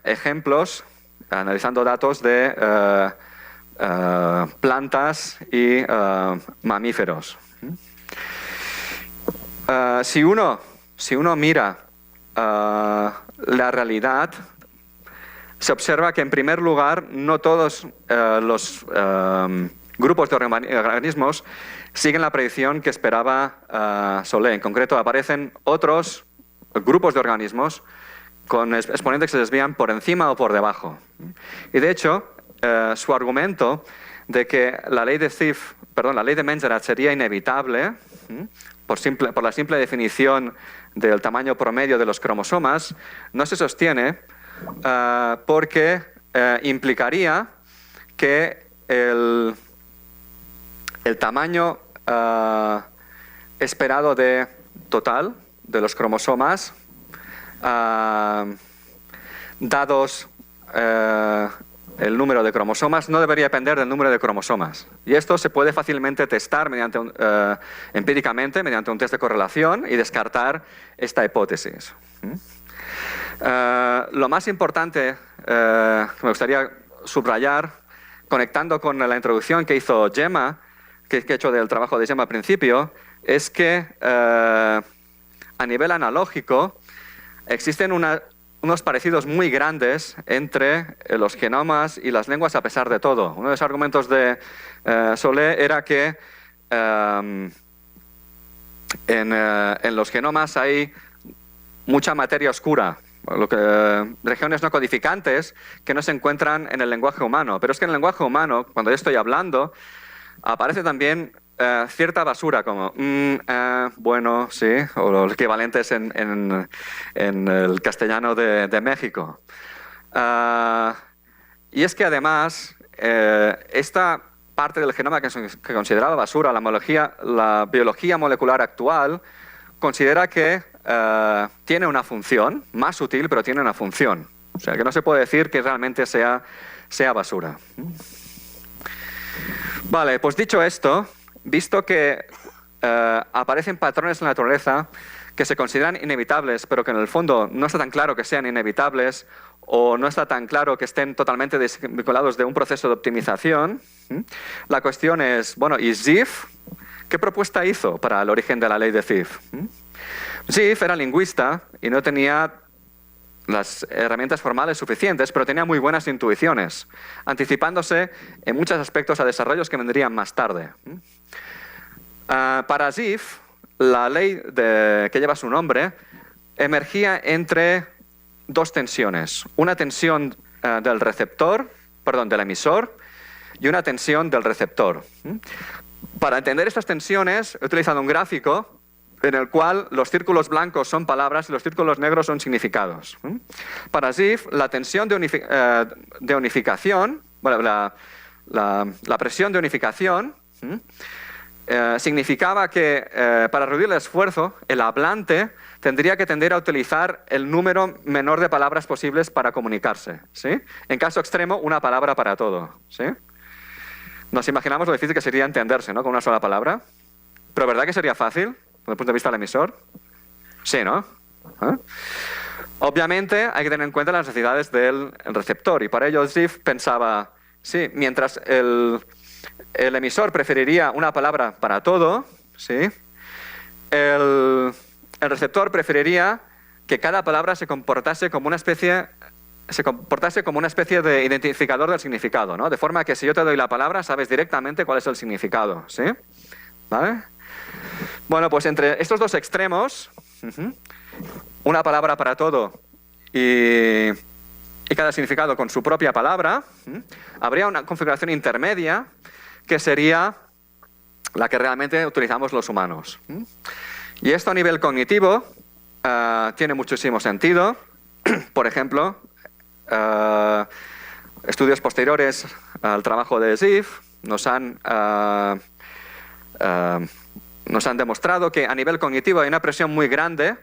ejemplos, analizando datos de plantas y mamíferos. Si uno mira la realidad, se observa que en primer lugar no todos los grupos de organismos siguen la predicción que esperaba Soler. En concreto aparecen otros grupos de organismos con exponentes que se desvían por encima o por debajo. Y de hecho, su argumento de que la ley de Menzerat sería inevitable por la simple definición del tamaño promedio de los cromosomas no se sostiene porque implicaría que el tamaño esperado total de los cromosomas, dados el número de cromosomas, no debería depender del número de cromosomas. Y esto se puede fácilmente testar empíricamente mediante un test de correlación y descartar esta hipótesis. Lo más importante que me gustaría subrayar, conectando con la introducción que hizo Gemma, que he hecho del trabajo de Gemma al principio, es que a nivel analógico existen unos parecidos muy grandes entre los genomas y las lenguas a pesar de todo. Uno de los argumentos de Soler era que en los genomas hay mucha materia oscura, regiones no codificantes que no se encuentran en el lenguaje humano. Pero es que en el lenguaje humano, cuando yo estoy hablando, aparece también cierta basura como bueno, sí, o los equivalentes en el castellano de México. Y es que además esta parte del genoma que consideraba basura, la biología molecular actual considera que tiene una función, más sutil, pero tiene una función. O sea, que no se puede decir que realmente sea basura. Vale, pues dicho esto, visto que aparecen patrones en la naturaleza que se consideran inevitables, pero que en el fondo no está tan claro que sean inevitables o no está tan claro que estén totalmente desvinculados de un proceso de optimización, la cuestión es, bueno, ¿y Zipf? ¿Qué propuesta hizo para el origen de la ley de Zipf? Zipf era lingüista y no tenía las herramientas formales suficientes, pero tenía muy buenas intuiciones, anticipándose en muchos aspectos a desarrollos que vendrían más tarde. Para Zipf, la ley que lleva su nombre emergía entre dos tensiones. Una tensión del emisor, y una tensión del receptor. Para entender estas tensiones, he utilizado un gráfico en el cual los círculos blancos son palabras y los círculos negros son significados. Para Zipf, la tensión de unificación, bueno, la presión de unificación, significaba que para reducir el esfuerzo, el hablante tendría que tender a utilizar el número menor de palabras posibles para comunicarse, ¿sí? En caso extremo, una palabra para todo, ¿sí? Nos imaginamos lo difícil que sería entenderse, ¿no?, con una sola palabra. Pero ¿verdad que sería fácil, desde el punto de vista del emisor? Sí, ¿no? Obviamente hay que tener en cuenta las necesidades del receptor, y para ello Zipf pensaba, sí, mientras el emisor preferiría una palabra para todo, ¿sí?, el receptor preferiría que cada palabra se comportase como una especie de identificador del significado, ¿no? De forma que si yo te doy la palabra, sabes directamente cuál es el significado, ¿sí? ¿Vale? Bueno, pues entre estos dos extremos, una palabra para todo y cada significado con su propia palabra, habría una configuración intermedia que sería la que realmente utilizamos los humanos. Y esto a nivel cognitivo tiene muchísimo sentido. Por ejemplo, estudios posteriores al trabajo de Ziff nos han demostrado que a nivel cognitivo hay una presión muy grande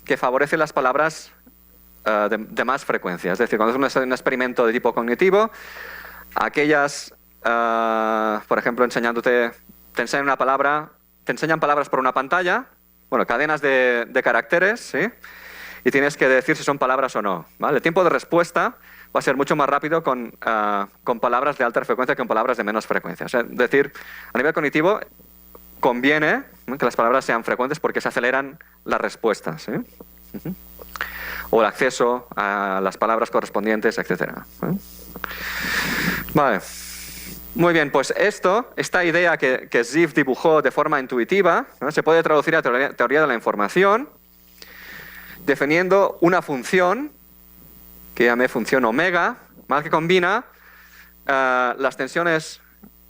que favorece las palabras de más frecuencia. Es decir, cuando es un experimento de tipo cognitivo, aquellas, por ejemplo, te enseñan una palabra, te enseñan palabras por una pantalla, bueno, cadenas de caracteres, ¿sí? Y tienes que decir si son palabras o no, ¿vale? El tiempo de respuesta va a ser mucho más rápido con palabras de alta frecuencia que con palabras de menos frecuencia. O sea, es decir, a nivel cognitivo conviene que las palabras sean frecuentes porque se aceleran las respuestas, ¿sí? O el acceso a las palabras correspondientes, etc. Vale. Muy bien, pues esta idea que Ziff dibujó de forma intuitiva, ¿no?, se puede traducir a teoría de la información definiendo una función que llamé función omega, ¿vale?, que combina las tensiones,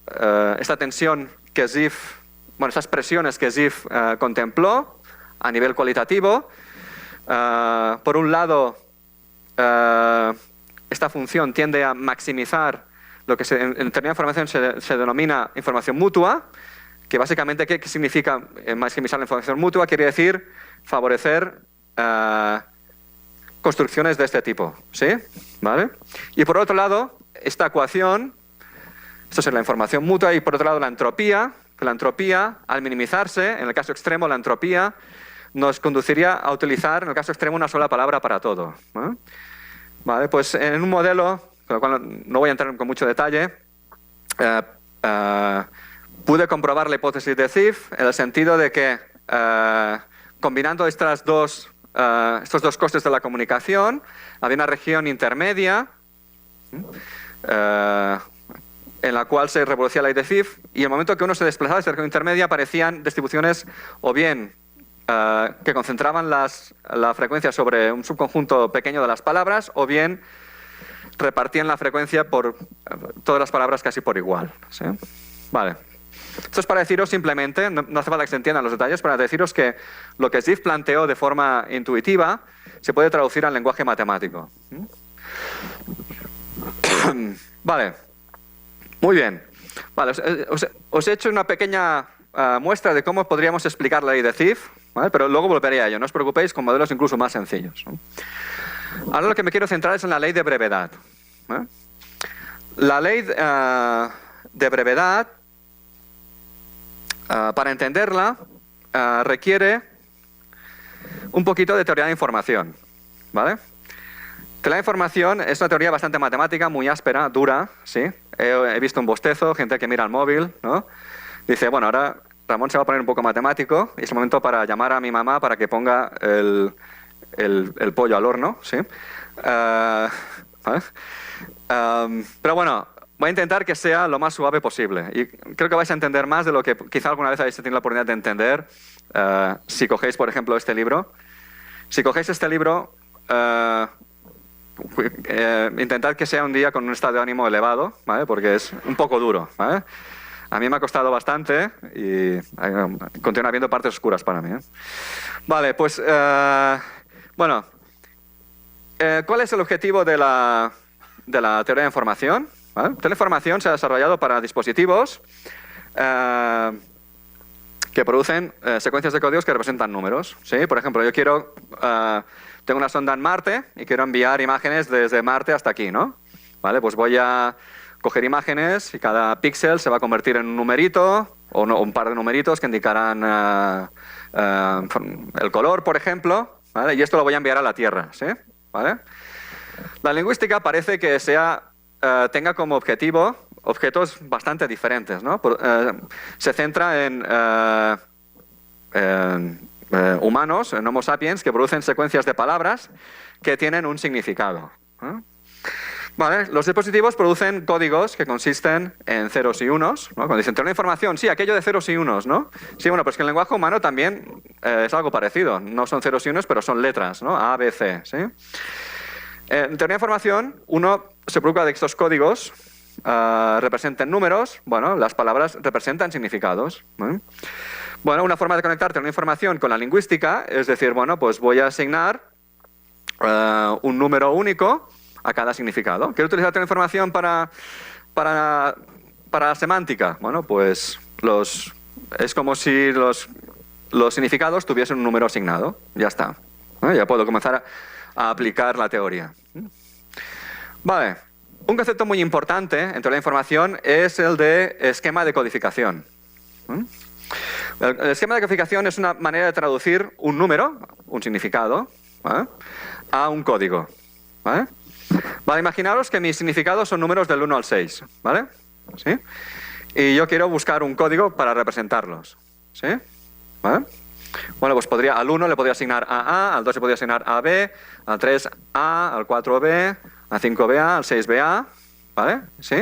esta tensión que Ziff, bueno, estas presiones que Ziff contempló a nivel cualitativo. Por un lado, esta función tiende a maximizar lo que en teoría de información se denomina información mutua, que básicamente, ¿qué significa maximizar la información mutua? Quiere decir favorecer construcciones de este tipo, ¿sí? ¿Vale? Y por otro lado, esta ecuación, esto es la información mutua, y por otro lado la entropía, que la entropía, al minimizarse, en el caso extremo, la entropía nos conduciría a utilizar, en el caso extremo, una sola palabra para todo, ¿no? Vale, pues en un modelo, con lo cual no voy a entrar con mucho detalle, pude comprobar la hipótesis de Ziff en el sentido de que combinando estos dos costes de la comunicación, había una región intermedia en la cual se reproducía la ley de Ziff, y en el momento que uno se desplazaba de esa región intermedia aparecían distribuciones o bien que concentraban la frecuencia sobre un subconjunto pequeño de las palabras, o bien repartían la frecuencia por todas las palabras casi por igual, ¿sí? Vale. Esto es para deciros simplemente, no hace falta que se entiendan los detalles, para deciros que lo que Ziff planteó de forma intuitiva se puede traducir al lenguaje matemático. Vale. Muy bien. Vale, os he hecho una pequeña muestra de cómo podríamos explicar la ley de Ziff, ¿vale? Pero luego volveré a ello, no os preocupéis, con modelos incluso más sencillos, ¿no? Ahora lo que me quiero centrar es en la ley de brevedad, ¿eh? La ley de brevedad, para entenderla, requiere un poquito de teoría de información, ¿vale? Teoría de información es una teoría bastante matemática, muy áspera, dura, ¿sí? He visto un bostezo, gente que mira el móvil, ¿no? Dice, bueno, ahora Ramón se va a poner un poco matemático y es el momento para llamar a mi mamá para que ponga el pollo al horno, ¿sí? Pero bueno, voy a intentar que sea lo más suave posible y creo que vais a entender más de lo que quizá alguna vez habéis tenido la oportunidad de entender si cogéis, por ejemplo, este libro. Si cogéis este libro, intentad que sea un día con un estado de ánimo elevado, ¿vale? Porque es un poco duro, ¿vale? A mí me ha costado bastante y continúa habiendo partes oscuras para mí, ¿eh? Vale, pues, bueno, ¿cuál es el objetivo de la teoría de información? ¿Vale? La teoría de información se ha desarrollado para dispositivos que producen secuencias de códigos que representan números, ¿sí? Por ejemplo, yo tengo una sonda en Marte y quiero enviar imágenes desde Marte hasta aquí, ¿no? Vale, pues voy a coger imágenes y cada píxel se va a convertir en un numerito o un par de numeritos que indicarán el color, por ejemplo, ¿vale? Y esto lo voy a enviar a la Tierra, ¿sí? ¿Vale? La lingüística parece que tenga como objetivo objetos bastante diferentes, ¿no? Se centra en humanos, en Homo sapiens, que producen secuencias de palabras que tienen un significado, ¿no? Vale, los dispositivos producen códigos que consisten en ceros y unos, ¿no? Cuando dicen tener información, sí, aquello de ceros y unos, ¿no? Sí, bueno, pues que el lenguaje humano también es algo parecido. No son ceros y unos, pero son letras, ¿no? A, B, C, ¿sí? En teoría de información, uno se preocupa de que estos códigos representen números, bueno, las palabras representan significados, ¿no? Bueno, una forma de conectar teoría de información con la lingüística es decir, bueno, pues voy a asignar un número único a cada significado. ¿Quiero utilizar la información para la semántica? Bueno, pues es como si los significados tuviesen un número asignado. Ya está. Ya puedo comenzar a aplicar la teoría. Vale. Un concepto muy importante en teoría de información es el de esquema de codificación. El esquema de codificación es una manera de traducir un número, un significado, ¿vale?, a un código. ¿Vale? Vale, imaginaros que mis significados son números del 1 al 6, ¿vale? ¿Sí? Y yo quiero buscar un código para representarlos, ¿sí? ¿Vale? Bueno, pues al 1 le podría asignar AA, al 2 le podría asignar AB, al 3 A, al 4 B, al 5 BA, al 6 BA, ¿vale? ¿Sí?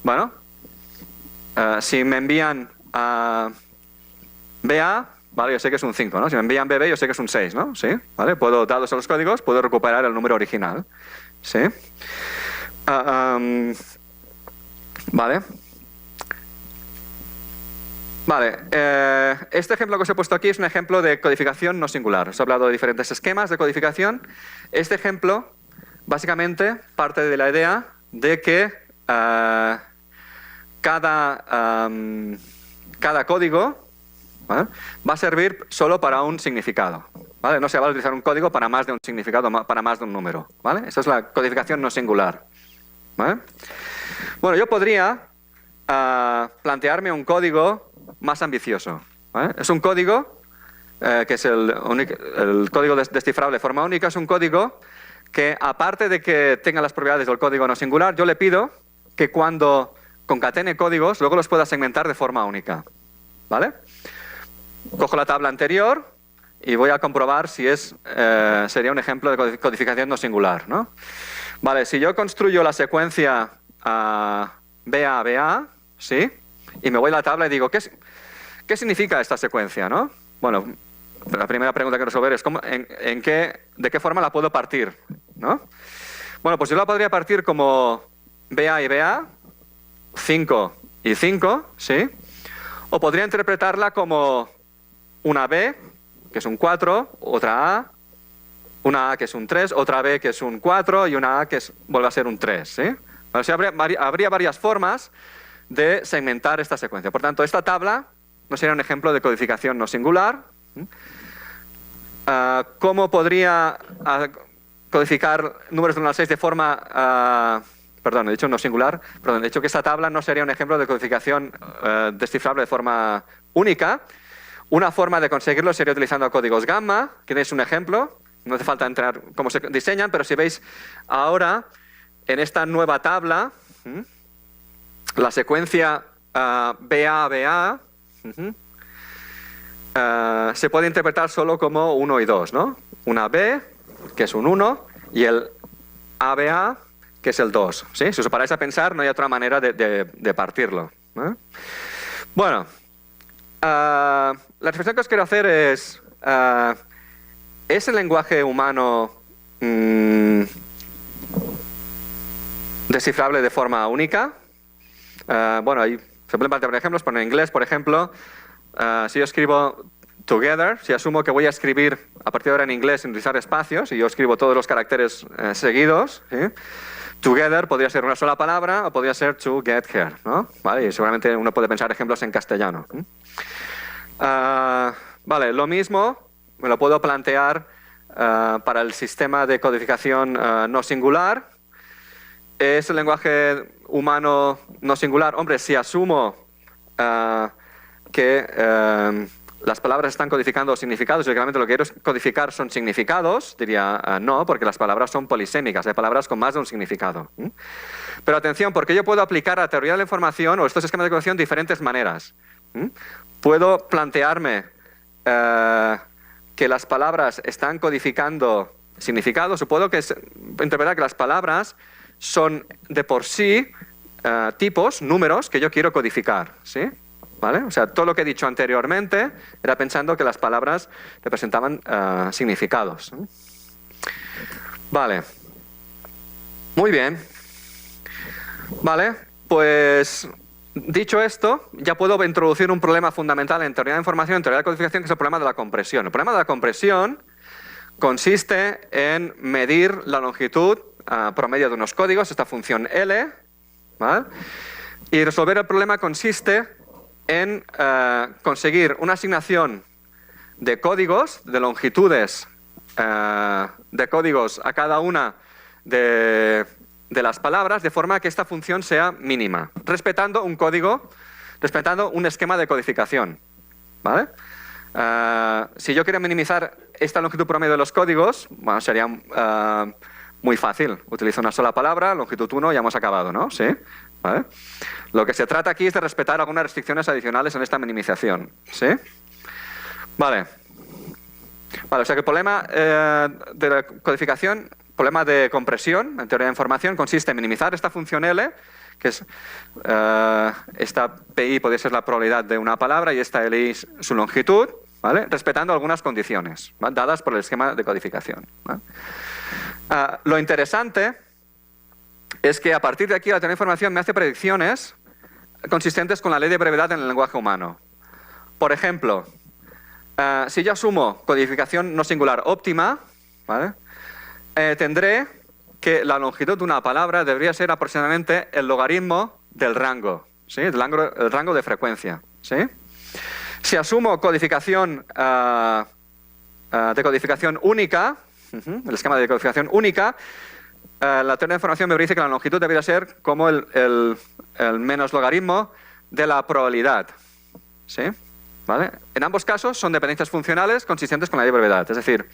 Bueno, si me envían a BA, vale, yo sé que es un 5, ¿no? Si me envían BB, yo sé que es un 6, ¿no? ¿Sí? ¿Vale? Dados a los códigos, puedo recuperar el número original. ¿Sí? Vale. Vale. Este ejemplo que os he puesto aquí es un ejemplo de codificación no singular. Os he hablado de diferentes esquemas de codificación. Este ejemplo, básicamente, parte de la idea de que cada código, ¿vale?, va a servir solo para un significado, ¿vale? No se va a utilizar un código para más de un significado, para más de un número, ¿vale? Esa es la codificación no singular, ¿vale? Bueno, yo podría plantearme un código más ambicioso, ¿vale? Es un código que es el código descifrable de forma única, es un código que, aparte de que tenga las propiedades del código no singular, yo le pido que cuando concatene códigos, luego los pueda segmentar de forma única, ¿vale? Cojo la tabla anterior y voy a comprobar si sería un ejemplo de codificación no singular, ¿no? Vale, si yo construyo la secuencia BA, ¿sí? Y me voy a la tabla y digo, ¿qué significa esta secuencia, no? Bueno, la primera pregunta que resolver es ¿de qué forma la puedo partir, ¿no? Bueno, pues yo la podría partir como BA y BA, 5 y 5, ¿sí? O podría interpretarla como una B, que es un 4, otra A, una A que es un 3, otra B que es un 4 y una A que vuelve a ser un 3, ¿sí? O sea, habría varias formas de segmentar esta secuencia. Por tanto, esta tabla no sería un ejemplo de codificación no singular. ¿Cómo podría codificar números de 1 al 6 de forma... perdón, he dicho no singular. Perdón, he dicho que esta tabla no sería un ejemplo de codificación descifrable de forma única. Una forma de conseguirlo sería utilizando códigos gamma, que es un ejemplo. No hace falta entrar cómo se diseñan, pero si veis ahora, en esta nueva tabla, la secuencia BA, se puede interpretar solo como 1 y 2, ¿no? Una B, que es un 1, y el ABA, que es el 2, ¿sí? Si os paráis a pensar, no hay otra manera de partirlo, ¿no? Bueno, la reflexión que os quiero hacer es el lenguaje humano descifrable de forma única? Bueno, ahí se pueden plantear ejemplos. En inglés, por ejemplo, si yo escribo together, si asumo que voy a escribir a partir de ahora en inglés sin utilizar espacios, y yo escribo todos los caracteres seguidos, ¿sí? Together podría ser una sola palabra o podría ser to get here, ¿no? ¿Vale? Y seguramente uno puede pensar ejemplos en castellano. Vale, lo mismo me lo puedo plantear para el sistema de codificación no singular. ¿Es el lenguaje humano no singular? Hombre, si asumo que las palabras están codificando significados y realmente lo que quiero codificar son significados, diría no, porque las palabras son polisémicas, hay palabras con más de un significado. Pero atención, porque yo puedo aplicar la teoría de la información o estos esquemas de codificación de diferentes maneras. Puedo plantearme que las palabras están codificando significados, o puedo interpretar que las palabras son de por sí tipos, números que yo quiero codificar, ¿sí? ¿Vale? O sea, todo lo que he dicho anteriormente era pensando que las palabras representaban significados. Vale. Muy bien. Vale, pues dicho esto, ya puedo introducir un problema fundamental en teoría de información, en teoría de codificación, que es el problema de la compresión. El problema de la compresión consiste en medir la longitud promedio de unos códigos, esta función L, ¿vale? Y resolver el problema consiste en conseguir una asignación de códigos, de longitudes de códigos a cada una de las palabras, de forma que esta función sea mínima, respetando un código, respetando un esquema de codificación, ¿vale? Si yo quiero minimizar esta longitud promedio de los códigos, bueno, sería muy fácil. Utilizo una sola palabra, longitud 1, ya hemos acabado, ¿no? ¿Sí? ¿Vale? Lo que se trata aquí es de respetar algunas restricciones adicionales en esta minimización, ¿sí? Vale. Vale, o sea que el problema de la codificación, problema de compresión en teoría de información, consiste en minimizar esta función L, que es esta PI podría ser la probabilidad de una palabra y esta LI su longitud, ¿vale? Respetando algunas condiciones, ¿vale? Dadas por el esquema de codificación, ¿vale? Lo interesante es que a partir de aquí la teoría de información me hace predicciones consistentes con la ley de brevedad en el lenguaje humano. Por ejemplo, si yo asumo codificación no singular óptima, ¿vale? Tendré que la longitud de una palabra debería ser aproximadamente el logaritmo del rango, ¿sí? El rango de frecuencia, ¿sí? Si asumo codificación de codificación única, el esquema de codificación única, la teoría de información me dice que la longitud debería ser como el menos logaritmo de la probabilidad, ¿sí? ¿Vale? En ambos casos son dependencias funcionales consistentes con la ley de brevedad, es decir,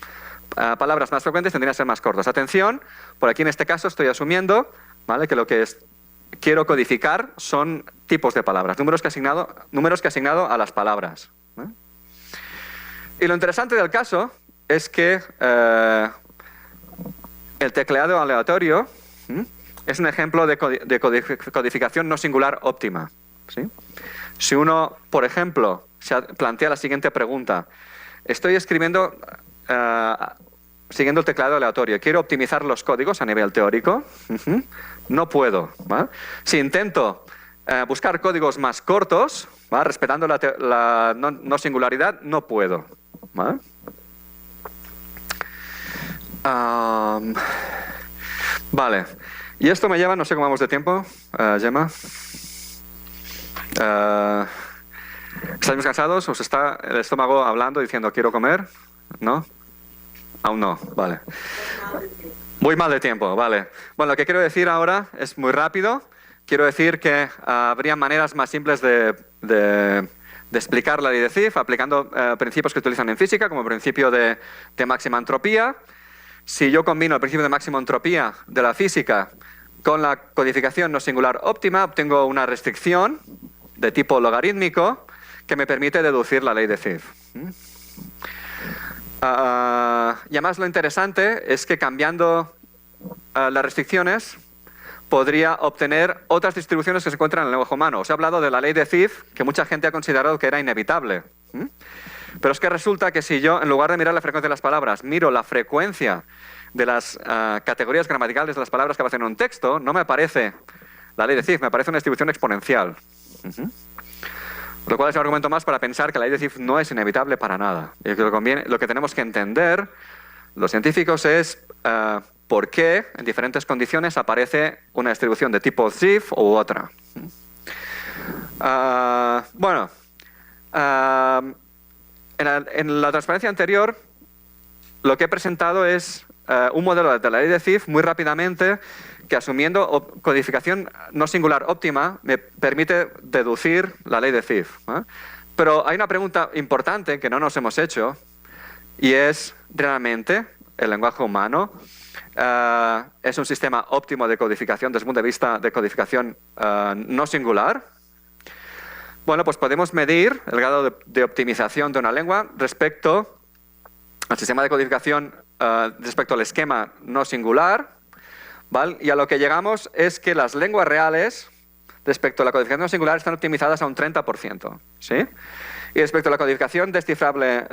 palabras más frecuentes tendrían a ser más cortas. Atención, por aquí en este caso estoy asumiendo, ¿vale?, que lo que quiero codificar son tipos de palabras, números que he asignado a las palabras, ¿eh? Y lo interesante del caso es que el tecleado aleatorio es un ejemplo de codificación no singular óptima, ¿sí? Si uno, por ejemplo, se plantea la siguiente pregunta: estoy escribiendo siguiendo el teclado aleatorio, quiero optimizar los códigos a nivel teórico, no puedo, ¿vale? Si intento buscar códigos más cortos, ¿vale?, respetando la no singularidad, no puedo, ¿vale? Vale, y esto me lleva, no sé cómo vamos de tiempo, Gemma. ¿Estáis muy cansados? ¿Os está el estómago hablando, diciendo quiero comer? ¿No? Aún no, vale. Muy mal de tiempo, vale. Bueno, lo que quiero decir ahora es muy rápido. Quiero decir que habría maneras más simples de explicar la ley de Zipf, aplicando principios que utilizan en física, como el principio de máxima entropía. Si yo combino el principio de máxima entropía de la física con la codificación no singular óptima, obtengo una restricción de tipo logarítmico que me permite deducir la ley de Zipf. Y además lo interesante es que cambiando las restricciones podría obtener otras distribuciones que se encuentran en el lenguaje humano. Os he hablado de la ley de Zipf, que mucha gente ha considerado que era inevitable. Pero es que resulta que si yo, en lugar de mirar la frecuencia de las palabras, miro la frecuencia de las categorías gramaticales de las palabras que aparecen en un texto, no me aparece la ley de Zipf, me aparece una distribución exponencial. Lo cual es un argumento más para pensar que la ley de Zipf no es inevitable para nada. Y lo que tenemos que entender, los científicos, es por qué en diferentes condiciones aparece una distribución de tipo Zipf u otra. Bueno, en la transparencia anterior, lo que he presentado es un modelo de la ley de Zipf muy rápidamente, que asumiendo codificación no singular óptima me permite deducir la ley de Zipf, ¿eh? Pero hay una pregunta importante que no nos hemos hecho, y es: ¿realmente el lenguaje humano es un sistema óptimo de codificación desde el punto de vista de codificación no singular? Bueno, pues podemos medir el grado de optimización de una lengua respecto al sistema de codificación respecto al esquema no singular, ¿vale? Y a lo que llegamos es que las lenguas reales, respecto a la codificación no singular, están optimizadas a un 30%, ¿sí? Y respecto a la codificación descifrable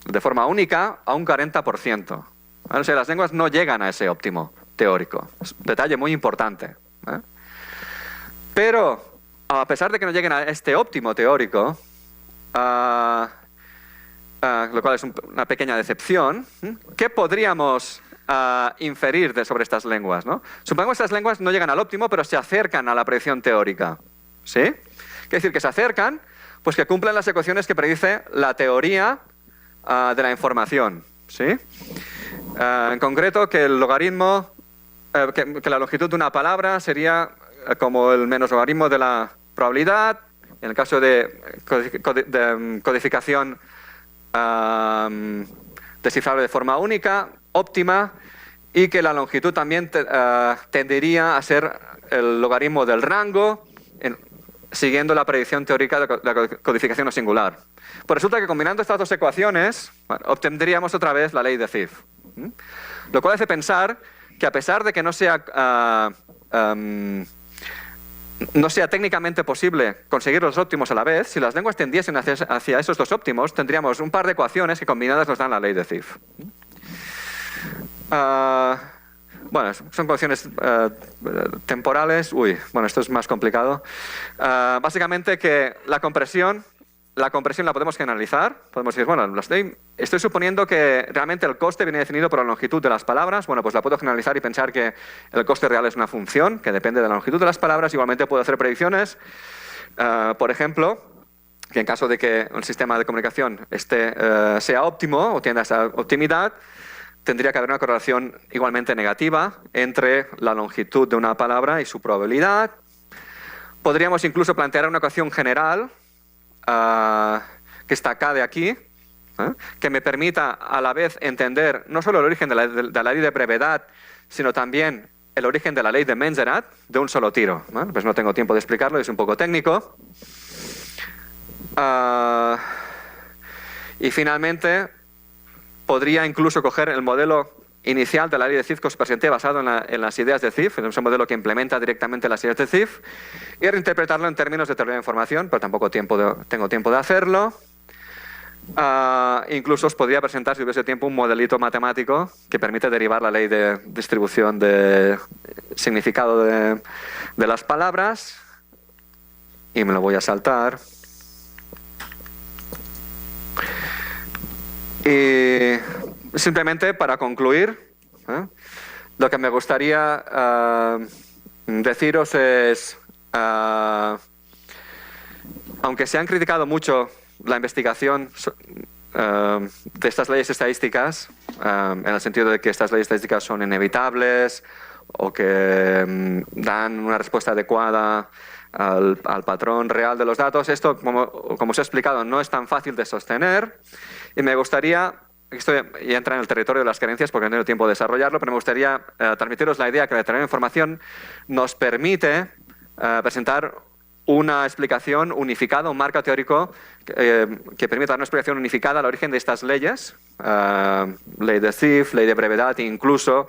de forma única, a un 40%. ¿Vale? O sea, las lenguas no llegan a ese óptimo teórico. Es un detalle muy importante, ¿eh? Pero, a pesar de que no lleguen a este óptimo teórico, lo cual es una pequeña decepción, ¿qué podríamos inferir sobre estas lenguas, ¿no? Supongamos que estas lenguas no llegan al óptimo, pero se acercan a la predicción teórica, ¿sí? Quiere decir que se acercan, pues que cumplen las ecuaciones que predice la teoría de la información, ¿sí? En concreto, que el logaritmo, que la longitud de una palabra sería como el menos logaritmo de la probabilidad, en el caso de codificación descifrable de forma única, óptima, y que la longitud también tendería a ser el logaritmo del rango, siguiendo la predicción teórica de la codificación no singular. Pues resulta que combinando estas dos ecuaciones, bueno, obtendríamos otra vez la ley de Zipf. Lo cual hace pensar que, a pesar de que no sea técnicamente posible conseguir los óptimos a la vez, si las lenguas tendiesen hacia esos dos óptimos, tendríamos un par de ecuaciones que combinadas nos dan la ley de Zipf. Bueno, son ecuaciones temporales. Bueno, esto es más complicado. Básicamente que la compresión la podemos generalizar. Podemos decir, bueno, estoy suponiendo que realmente el coste viene definido por la longitud de las palabras. Bueno, pues la puedo generalizar y pensar que el coste real es una función que depende de la longitud de las palabras. Igualmente puedo hacer predicciones. Por ejemplo, que en caso de que el sistema de comunicación sea óptimo o tienda a esa optimidad, tendría que haber una correlación igualmente negativa entre la longitud de una palabra y su probabilidad. Podríamos incluso plantear una ecuación general que está acá de aquí, que me permita a la vez entender no solo el origen de la ley de brevedad, sino también el origen de la ley de Menzerat de un solo tiro. Pues no tengo tiempo de explicarlo, es un poco técnico. Y finalmente, podría incluso coger el modelo inicial de la ley de Zipf que os presenté basado en las ideas de Zipf, es un modelo que implementa directamente las ideas de Zipf, y reinterpretarlo en términos de teoría de información, pero tampoco tengo tiempo de hacerlo. Incluso os podría presentar, si hubiese tiempo, un modelito matemático que permite derivar la ley de distribución de significado de las palabras, y me lo voy a saltar. Y simplemente para concluir, lo que me gustaría deciros es, aunque se han criticado mucho la investigación de estas leyes estadísticas, en el sentido de que estas leyes estadísticas son inevitables o que dan una respuesta adecuada al patrón real de los datos, esto, como os he explicado, no es tan fácil de sostener. Y me gustaría, esto ya entra en el territorio de las creencias porque no tengo tiempo de desarrollarlo, pero me gustaría transmitiros la idea que la teoría de información nos permite presentar una explicación unificada, un marco teórico que permita dar una explicación unificada al origen de estas leyes, ley de Zipf, ley de brevedad e incluso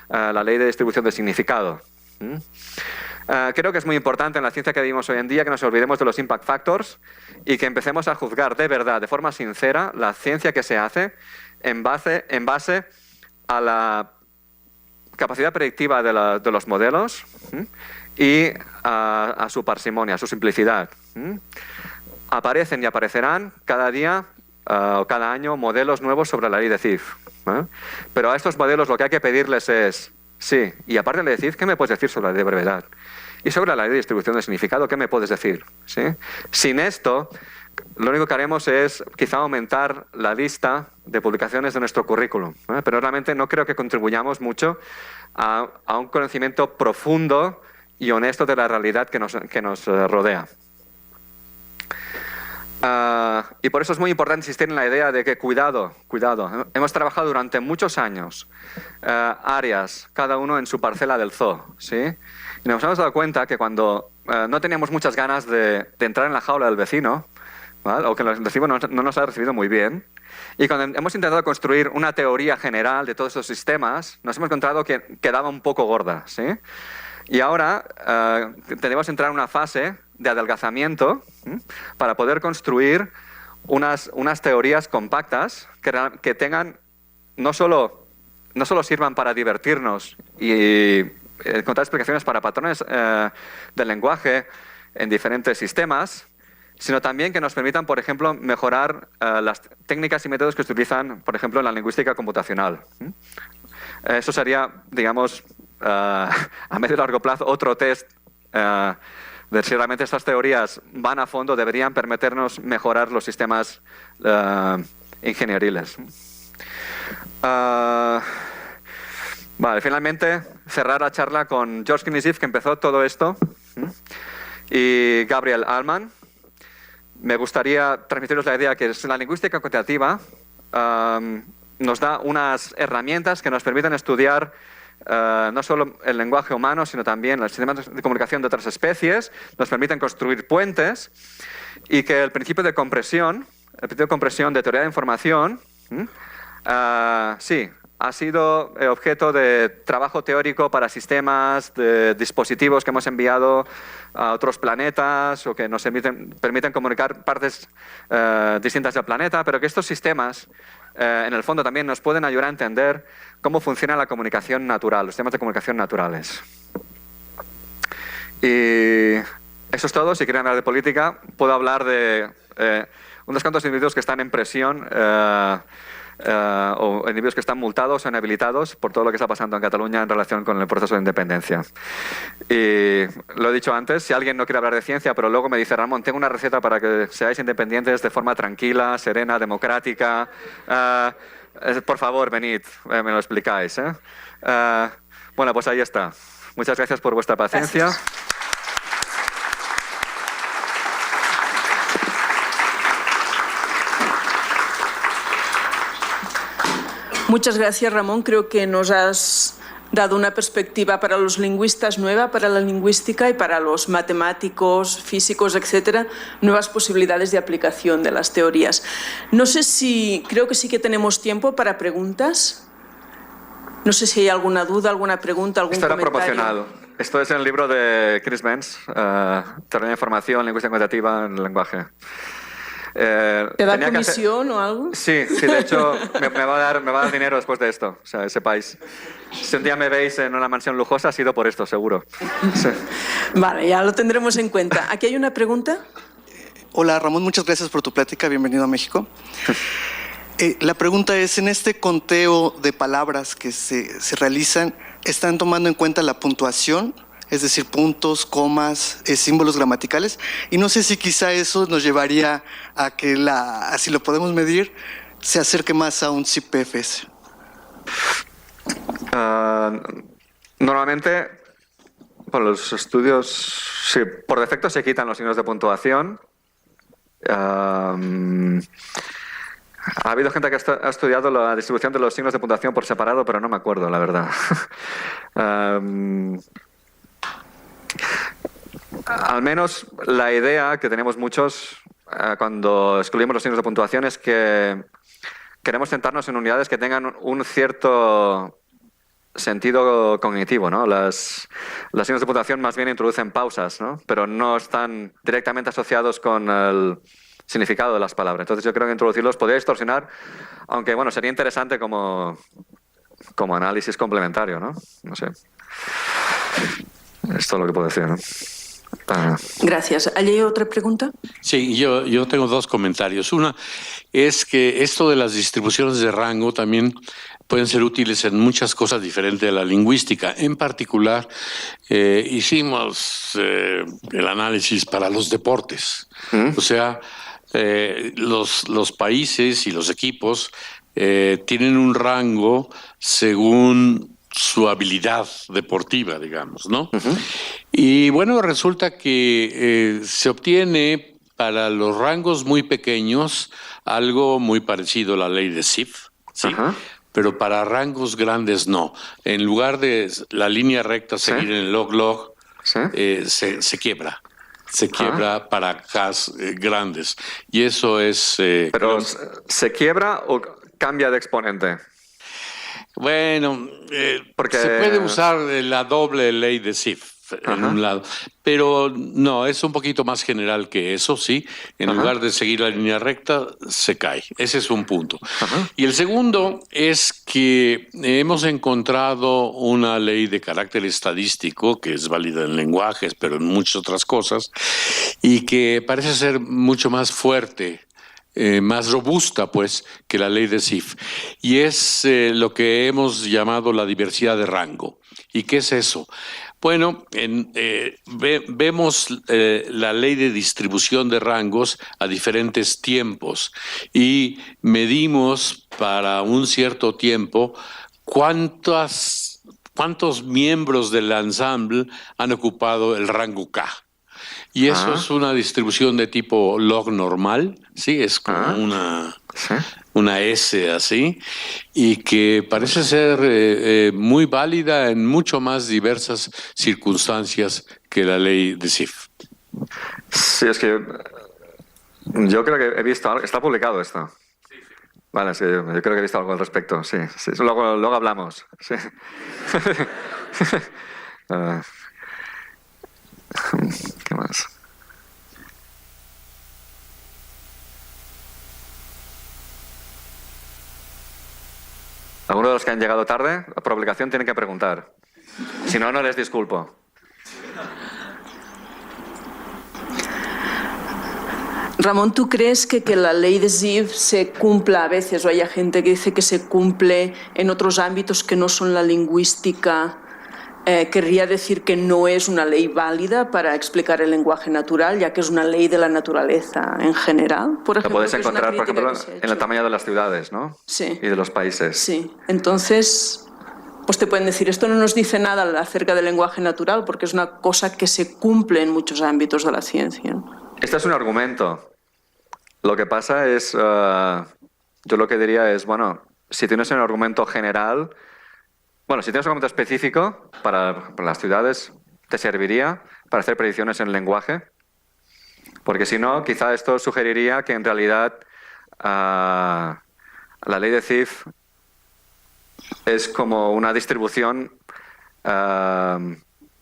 la ley de distribución de significado. Creo que es muy importante en la ciencia que vivimos hoy en día que nos olvidemos de los impact factors y que empecemos a juzgar de verdad, de forma sincera, la ciencia que se hace en base a la capacidad predictiva de los modelos y a su parsimonia, a su simplicidad. Aparecen y aparecerán cada día o cada año modelos nuevos sobre la ley de Zipf. Pero a estos modelos lo que hay que pedirles es, sí, y aparte de la ley de Zipf, ¿qué me puedes decir sobre la ley de brevedad? Y sobre la ley de distribución de significado, ¿qué me puedes decir? ¿Sí? Sin esto, lo único que haremos es quizá aumentar la lista de publicaciones de nuestro currículum, pero realmente no creo que contribuyamos mucho a un conocimiento profundo y honesto de la realidad que nos rodea. Y por eso es muy importante insistir en la idea de que cuidado, hemos trabajado durante muchos años áreas, cada uno en su parcela del zoo, ¿sí? Y nos hemos dado cuenta que cuando no teníamos muchas ganas de entrar en la jaula del vecino, ¿vale? O que el recibo no nos ha recibido muy bien. Y cuando hemos intentado construir una teoría general de todos esos sistemas, nos hemos encontrado que quedaba un poco gorda, ¿sí? Y ahora tenemos que entrar en una fase de adelgazamiento, ¿sí?, para poder construir unas teorías compactas que tengan no solo sirvan para divertirnos y encontrar explicaciones para patrones del lenguaje en diferentes sistemas, sino también que nos permitan, por ejemplo, mejorar las técnicas y métodos que se utilizan, por ejemplo, en la lingüística computacional. Eso sería, digamos, a medio y largo plazo, otro test de si realmente estas teorías van a fondo, deberían permitirnos mejorar los sistemas ingenieriles. Vale, finalmente, cerrar la charla con George Knizief, que empezó todo esto, y Gabriel Allman. Me gustaría transmitiros la idea que la lingüística cuantitativa nos da unas herramientas que nos permiten estudiar no solo el lenguaje humano, sino también los sistemas de comunicación de otras especies, nos permiten construir puentes, y que el principio de compresión de teoría de información, sí, ha sido objeto de trabajo teórico para sistemas de dispositivos que hemos enviado a otros planetas o que nos permiten comunicar partes distintas del planeta, pero que estos sistemas, en el fondo, también nos pueden ayudar a entender cómo funciona la comunicación natural, los sistemas de comunicación naturales. Y eso es todo. Si quieren hablar de política, puedo hablar de unos cuantos individuos que están en presión o individuos que están multados o inhabilitados por todo lo que está pasando en Cataluña en relación con el proceso de independencia. Y lo he dicho antes, si alguien no quiere hablar de ciencia, pero luego me dice: Ramón, tengo una receta para que seáis independientes de forma tranquila, serena, democrática, por favor, venid, me lo explicáis. Bueno, pues ahí está. Muchas gracias por vuestra paciencia. Gracias. Muchas gracias, Ramón. Creo que nos has dado una perspectiva para los lingüistas nueva, para la lingüística, y para los matemáticos, físicos, etcétera, nuevas posibilidades de aplicación de las teorías. No sé si, creo que sí que tenemos tiempo para preguntas. No sé si hay alguna duda, alguna pregunta, algún comentario. Esto era proporcional. Esto es en el libro de Chris Benz, Teoría de Información, Lingüística Cuantitativa en el lenguaje. ¿Te da comisión o algo? Sí, de hecho me va a dar dinero después de esto, o sea, sepáis. Si un día me veis en una mansión lujosa, ha sido por esto, seguro. Sí. Vale, ya lo tendremos en cuenta. ¿Aquí hay una pregunta? Hola, Ramón, muchas gracias por tu plática, bienvenido a México. La pregunta es, en este conteo de palabras que se realizan, ¿están tomando en cuenta la puntuación? Es decir, puntos, comas, símbolos gramaticales. Y no sé si quizá eso nos llevaría a que, si lo podemos medir, se acerque más a un CIPFS. Normalmente, por los estudios, sí, por defecto se quitan los signos de puntuación. Ha habido gente que ha estudiado la distribución de los signos de puntuación por separado, pero no me acuerdo, la verdad. Al menos la idea que tenemos muchos cuando excluimos los signos de puntuación es que queremos centrarnos en unidades que tengan un cierto sentido cognitivo, ¿no? Los signos de puntuación más bien introducen pausas, ¿no? Pero no están directamente asociados con el significado de las palabras. Entonces yo creo que introducirlos podría distorsionar, aunque bueno, sería interesante como análisis complementario, ¿no? No sé. Es todo lo que puedo decir, ¿no? Gracias. ¿Hay otra pregunta? Sí, yo tengo dos comentarios. Una es que esto de las distribuciones de rango también pueden ser útiles en muchas cosas diferentes de la lingüística. En particular, hicimos el análisis para los deportes. O sea, los países y los equipos tienen un rango según su habilidad deportiva, digamos, ¿no? Y bueno, resulta que se obtiene para los rangos muy pequeños algo muy parecido a la ley de Zipf, ¿sí? Pero para rangos grandes no. En lugar de la línea recta seguir en el log-log, ¿sí? Se quiebra. se quiebra para Ks grandes. Y eso es... ¿Pero se quiebra o cambia de exponente? Bueno, Porque- se puede usar la doble ley de Sif en un lado, pero no, es un poquito más general que eso, sí. En lugar de seguir la línea recta, se cae. Ese es un punto. Y el segundo es que hemos encontrado una ley de carácter estadístico que es válida en lenguajes, pero en muchas otras cosas, y que parece ser mucho más fuerte, más robusta, pues, que la ley de Sif. Y es lo que hemos llamado la diversidad de rango. ¿Y qué es eso? Bueno, vemos la ley de distribución de rangos a diferentes tiempos y medimos para un cierto tiempo cuántos miembros del ensemble han ocupado el rango K. Y eso es una distribución de tipo log normal, ¿sí? Es como una S así, y que parece ser muy válida en mucho más diversas circunstancias que la ley de Sif. Sí, es que yo creo que he visto algo. ¿Está publicado esto? Vale, sí, yo creo que he visto algo al respecto, sí. Luego hablamos. Sí. ¿Qué más? Algunos de los que han llegado tarde, por obligación, tienen que preguntar. Si no, no les disculpo. Ramón, ¿tú crees que la ley de Sif se cumpla a veces, o haya gente que dice que se cumple en otros ámbitos que no son la lingüística? Querría decir que no es una ley válida para explicar el lenguaje natural, ya que es una ley de la naturaleza en general. Por ejemplo, Lo puedes que es una encontrar, por crítica ejemplo, que se ha en el hecho. tamaño de las ciudades, ¿no? Sí. Y de los países. Sí, entonces, pues te pueden decir, esto no nos dice nada acerca del lenguaje natural, porque es una cosa que se cumple en muchos ámbitos de la ciencia. Este es un argumento. Lo que pasa es, yo lo que diría es, bueno, si tienes un argumento general, bueno, si tienes un argumento específico para las ciudades, te serviría para hacer predicciones en lenguaje, porque si no, quizá esto sugeriría que en realidad la ley de Sif es como una distribución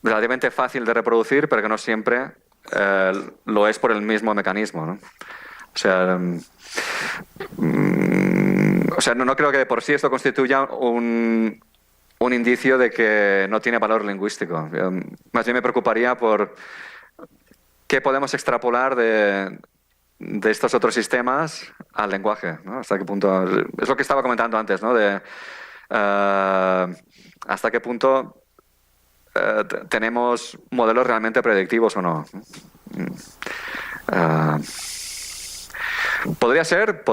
relativamente fácil de reproducir, pero que no siempre lo es por el mismo mecanismo, ¿no? O sea, no creo que de por sí esto constituya un indicio de que no tiene valor lingüístico. Más bien me preocuparía por qué podemos extrapolar de estos otros sistemas al lenguaje, ¿no? Hasta qué punto... Es lo que estaba comentando antes, ¿no? De hasta qué punto tenemos modelos realmente predictivos o no. Podría ser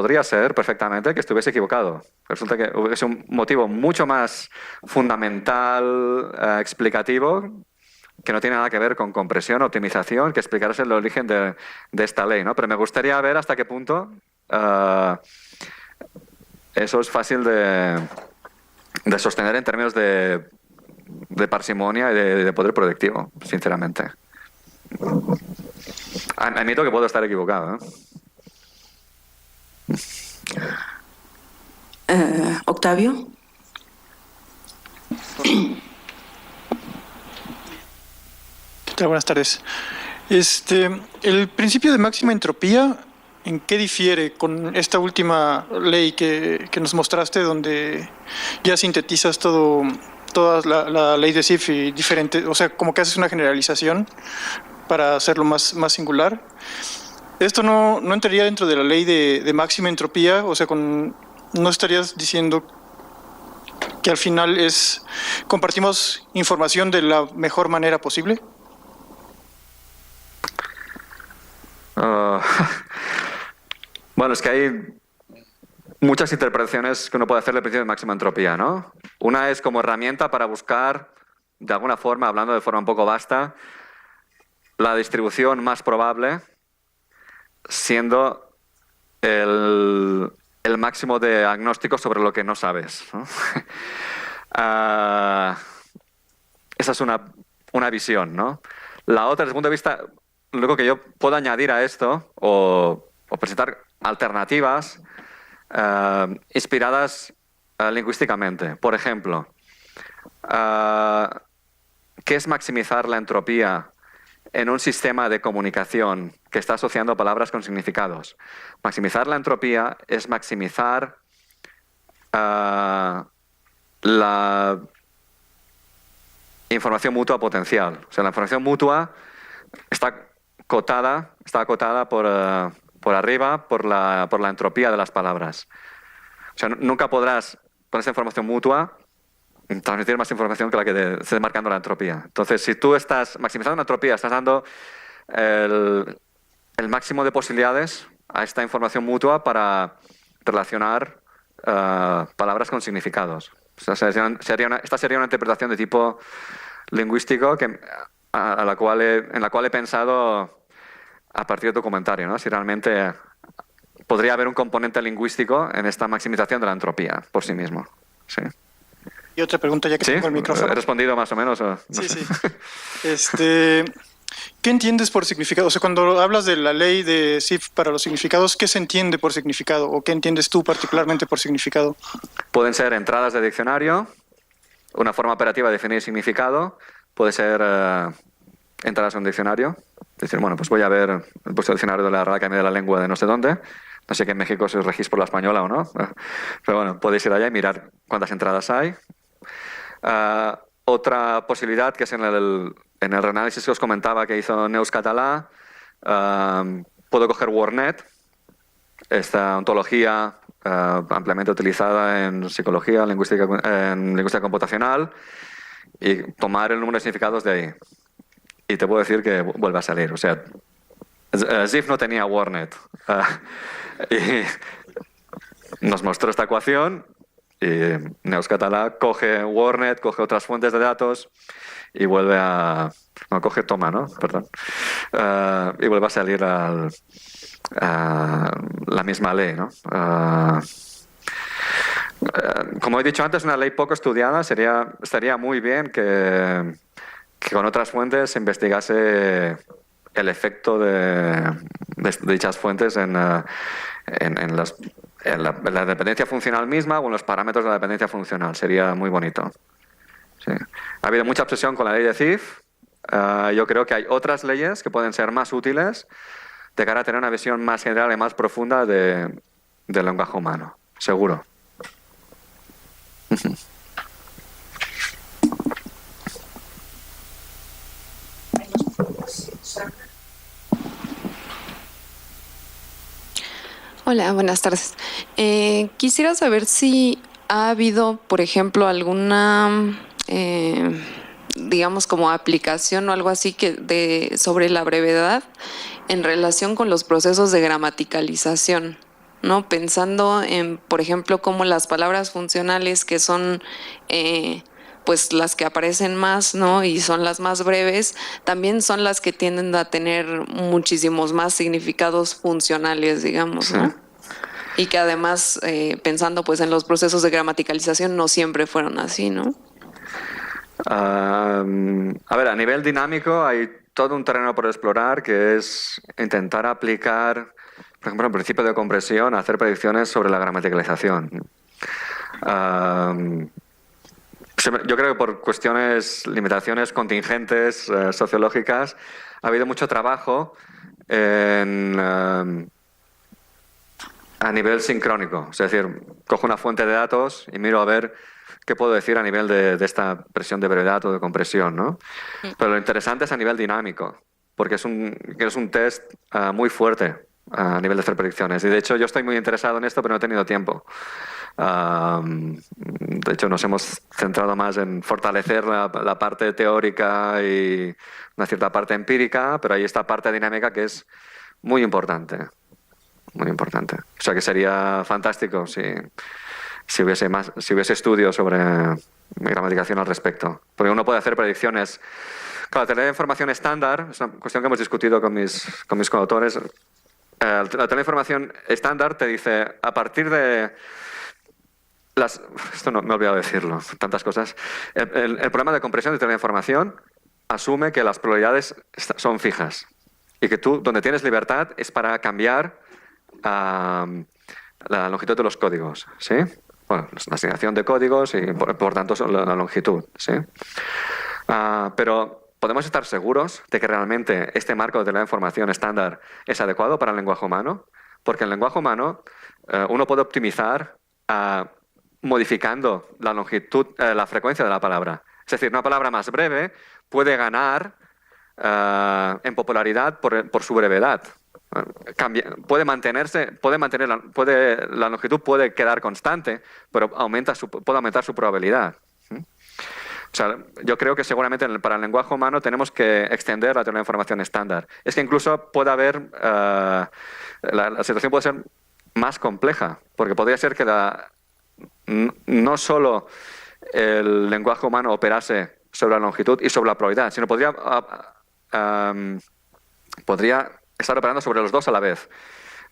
perfectamente que estuviese equivocado. Resulta que es un motivo mucho más fundamental, explicativo, que no tiene nada que ver con compresión, optimización, que explicarse el origen de esta ley, ¿no? Pero me gustaría ver hasta qué punto eso es fácil de sostener en términos de parsimonia y de poder predictivo, sinceramente. Admito que puedo estar equivocado, ¿eh? Octavio. ¿Qué tal? Buenas tardes. El principio de máxima entropía, ¿en qué difiere con esta última ley que nos mostraste, donde ya sintetizas toda la ley de Sif y diferente, o sea, como que haces una generalización para hacerlo más singular? ¿Esto no entraría dentro de la ley de máxima entropía? O sea, ¿no estarías diciendo que al final compartimos información de la mejor manera posible? Bueno, es que hay muchas interpretaciones que uno puede hacer del principio de máxima entropía, ¿no? Una es como herramienta para buscar, de alguna forma, hablando de forma un poco vasta, la distribución más probable, siendo el máximo de agnóstico sobre lo que no sabes, ¿no? Esa es una visión, ¿no? La otra, desde el punto de vista lo único que yo puedo añadir a esto o presentar alternativas inspiradas lingüísticamente. Por ejemplo, ¿qué es maximizar la entropía en un sistema de comunicación que está asociando palabras con significados? Maximizar la entropía es maximizar la información mutua potencial. O sea, la información mutua está acotada por arriba por la entropía de las palabras. O sea, nunca podrás, con esta información mutua, transmitir más información que la que te esté marcando la entropía. Entonces, si tú estás maximizando la entropía, estás dando el máximo de posibilidades a esta información mutua para relacionar palabras con significados. O sea, esta sería una interpretación de tipo lingüístico en la cual he pensado a partir de tu comentario, ¿no? Si realmente podría haber un componente lingüístico en esta maximización de la entropía por sí mismo. Sí. Y otra pregunta, ya que ¿Sí? tengo el micrófono. ¿He respondido más o menos? No Sí, sé. sí. ¿Qué entiendes por significado? O sea, cuando hablas de la ley de Zipf para los significados, ¿qué se entiende por significado? ¿O qué entiendes tú particularmente por significado? Pueden ser entradas de diccionario, una forma operativa de definir significado, puede ser entradas en un diccionario. Decir, bueno, pues voy a ver el puesto del diccionario de la Real Academia de la Lengua de no sé dónde. No sé que en México se os regís por la española o no. Pero bueno, podéis ir allá y mirar cuántas entradas hay. Otra posibilidad, que es en el reanálisis que os comentaba que hizo Neus Català, puedo coger WordNet, esta ontología ampliamente utilizada en psicología, en lingüística computacional, y tomar el número de significados de ahí. Y te puedo decir que vuelve a salir. O sea, Zipf no tenía WordNet. Y nos mostró esta ecuación y Neus Català coge WordNet, coge otras fuentes de datos y vuelve a... No, coge toma, ¿no? Perdón. Y vuelve a salir la misma ley, ¿no? Como he dicho antes, una ley poco estudiada. Estaría muy bien que con otras fuentes se investigase el efecto de dichas fuentes en la dependencia funcional misma o en los parámetros de la dependencia funcional. Sería muy bonito. Sí. Ha habido mucha obsesión con la ley de Zipf. Yo creo que hay otras leyes que pueden ser más útiles de cara a tener una visión más general y más profunda del lenguaje humano. Seguro. Hola, buenas tardes. Quisiera saber si ha habido, por ejemplo, alguna, digamos, como aplicación o algo así sobre la brevedad en relación con los procesos de gramaticalización, ¿no? Pensando en, por ejemplo, cómo las palabras funcionales, que son pues las que aparecen más, ¿no? Y son las más breves, también son las que tienden a tener muchísimos más significados funcionales, digamos, ¿no? Sí. Y que además, pensando pues en los procesos de gramaticalización, no siempre fueron así, ¿no? A ver, a nivel dinámico hay todo un terreno por explorar, que es intentar aplicar, por ejemplo, el principio de compresión a hacer predicciones sobre la gramaticalización. Yo creo que por limitaciones contingentes sociológicas, ha habido mucho trabajo a nivel sincrónico. Es decir, cojo una fuente de datos y miro a ver qué puedo decir a nivel de esta presión de brevedad o de compresión, ¿no? Pero lo interesante es a nivel dinámico, porque es un test muy fuerte a nivel de hacer predicciones. Y de hecho yo estoy muy interesado en esto, pero no he tenido tiempo. De hecho, nos hemos centrado más en fortalecer la parte teórica y una cierta parte empírica, pero hay esta parte dinámica que es muy importante. Muy importante. O sea que sería fantástico si hubiese estudios sobre gramaticación al respecto. Porque uno puede hacer predicciones. Claro, tener información estándar es una cuestión que hemos discutido con mis coautores. La teleinformación estándar te dice, a partir de esto no me he olvidado decirlo, tantas cosas. El problema de compresión de teleinformación asume que las probabilidades son fijas. Y que tú, donde tienes libertad, es para cambiar la longitud de los códigos, ¿sí? Bueno, la asignación de códigos y, por tanto, la longitud, ¿sí? Pero ¿podemos estar seguros de que realmente este marco de la información estándar es adecuado para el lenguaje humano? Porque en el lenguaje humano uno puede optimizar modificando la longitud, la frecuencia de la palabra. Es decir, una palabra más breve puede ganar en popularidad por su brevedad. La longitud puede quedar constante, pero puede aumentar su probabilidad. O sea, yo creo que seguramente para el lenguaje humano tenemos que extender la teoría de la información estándar. Es que incluso puede haber, la situación puede ser más compleja, porque podría ser que no solo el lenguaje humano operase sobre la longitud y sobre la probabilidad, sino podría estar operando sobre los dos a la vez.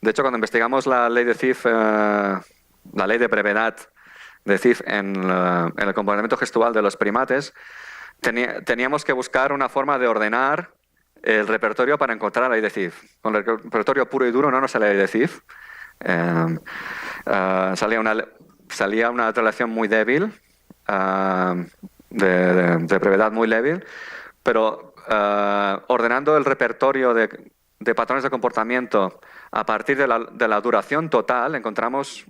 De hecho, cuando investigamos la ley de Zipf, la ley de brevedad de Zipf en el comportamiento gestual de los primates, teníamos que buscar una forma de ordenar el repertorio para encontrar la ley de Zipf. Con el repertorio puro y duro no nos sale la ley de Zipf. Salía una relación muy débil, de brevedad muy débil, pero ordenando el repertorio de patrones de comportamiento a partir de la duración total, encontramos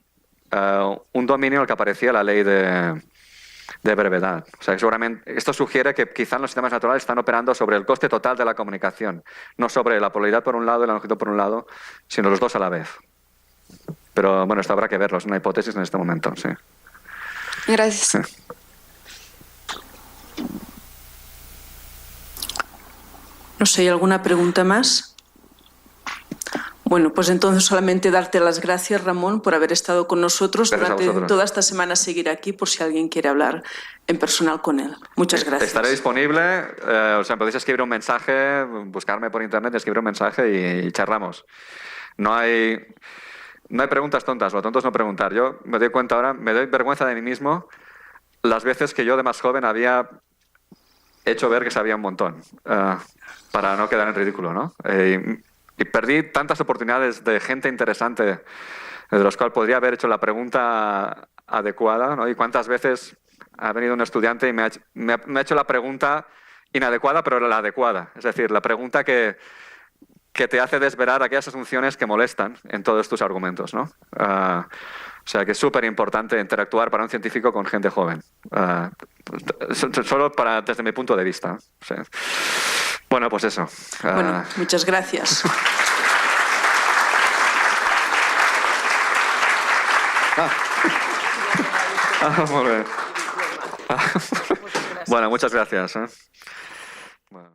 un dominio en el que aparecía la ley de brevedad. O sea, que seguramente esto sugiere que quizá los sistemas naturales están operando sobre el coste total de la comunicación, no sobre la probabilidad por un lado y la longitud por un lado, sino los dos a la vez. Pero bueno, esto habrá que verlo, es una hipótesis en este momento. Sí. Gracias. Sí. No sé, ¿hay alguna pregunta más? Bueno, pues entonces solamente darte las gracias, Ramón, por haber estado con nosotros. Gracias a Durante vosotros. toda esta semana seguirá aquí por si alguien quiere hablar en personal con él. Muchas gracias. Estaré disponible, o sea, podéis escribir un mensaje, buscarme por internet, escribir un mensaje y charlamos. No hay preguntas tontas, lo tonto es no preguntar. Yo me doy cuenta ahora, me doy vergüenza de mí mismo las veces que yo de más joven había hecho ver que sabía un montón, para no quedar en ridículo, ¿no? Y perdí tantas oportunidades de gente interesante de los cuales podría haber hecho la pregunta adecuada, ¿no? Y cuántas veces ha venido un estudiante y me ha hecho la pregunta inadecuada, pero la adecuada. Es decir, la pregunta que te hace desvelar aquellas asunciones que molestan en todos tus argumentos, ¿no? O sea, que es súper importante interactuar para un científico con gente joven. Solo desde mi punto de vista. O sea, bueno, pues eso. Bueno, muchas gracias. Muy bien. Bueno, muchas gracias. Bueno.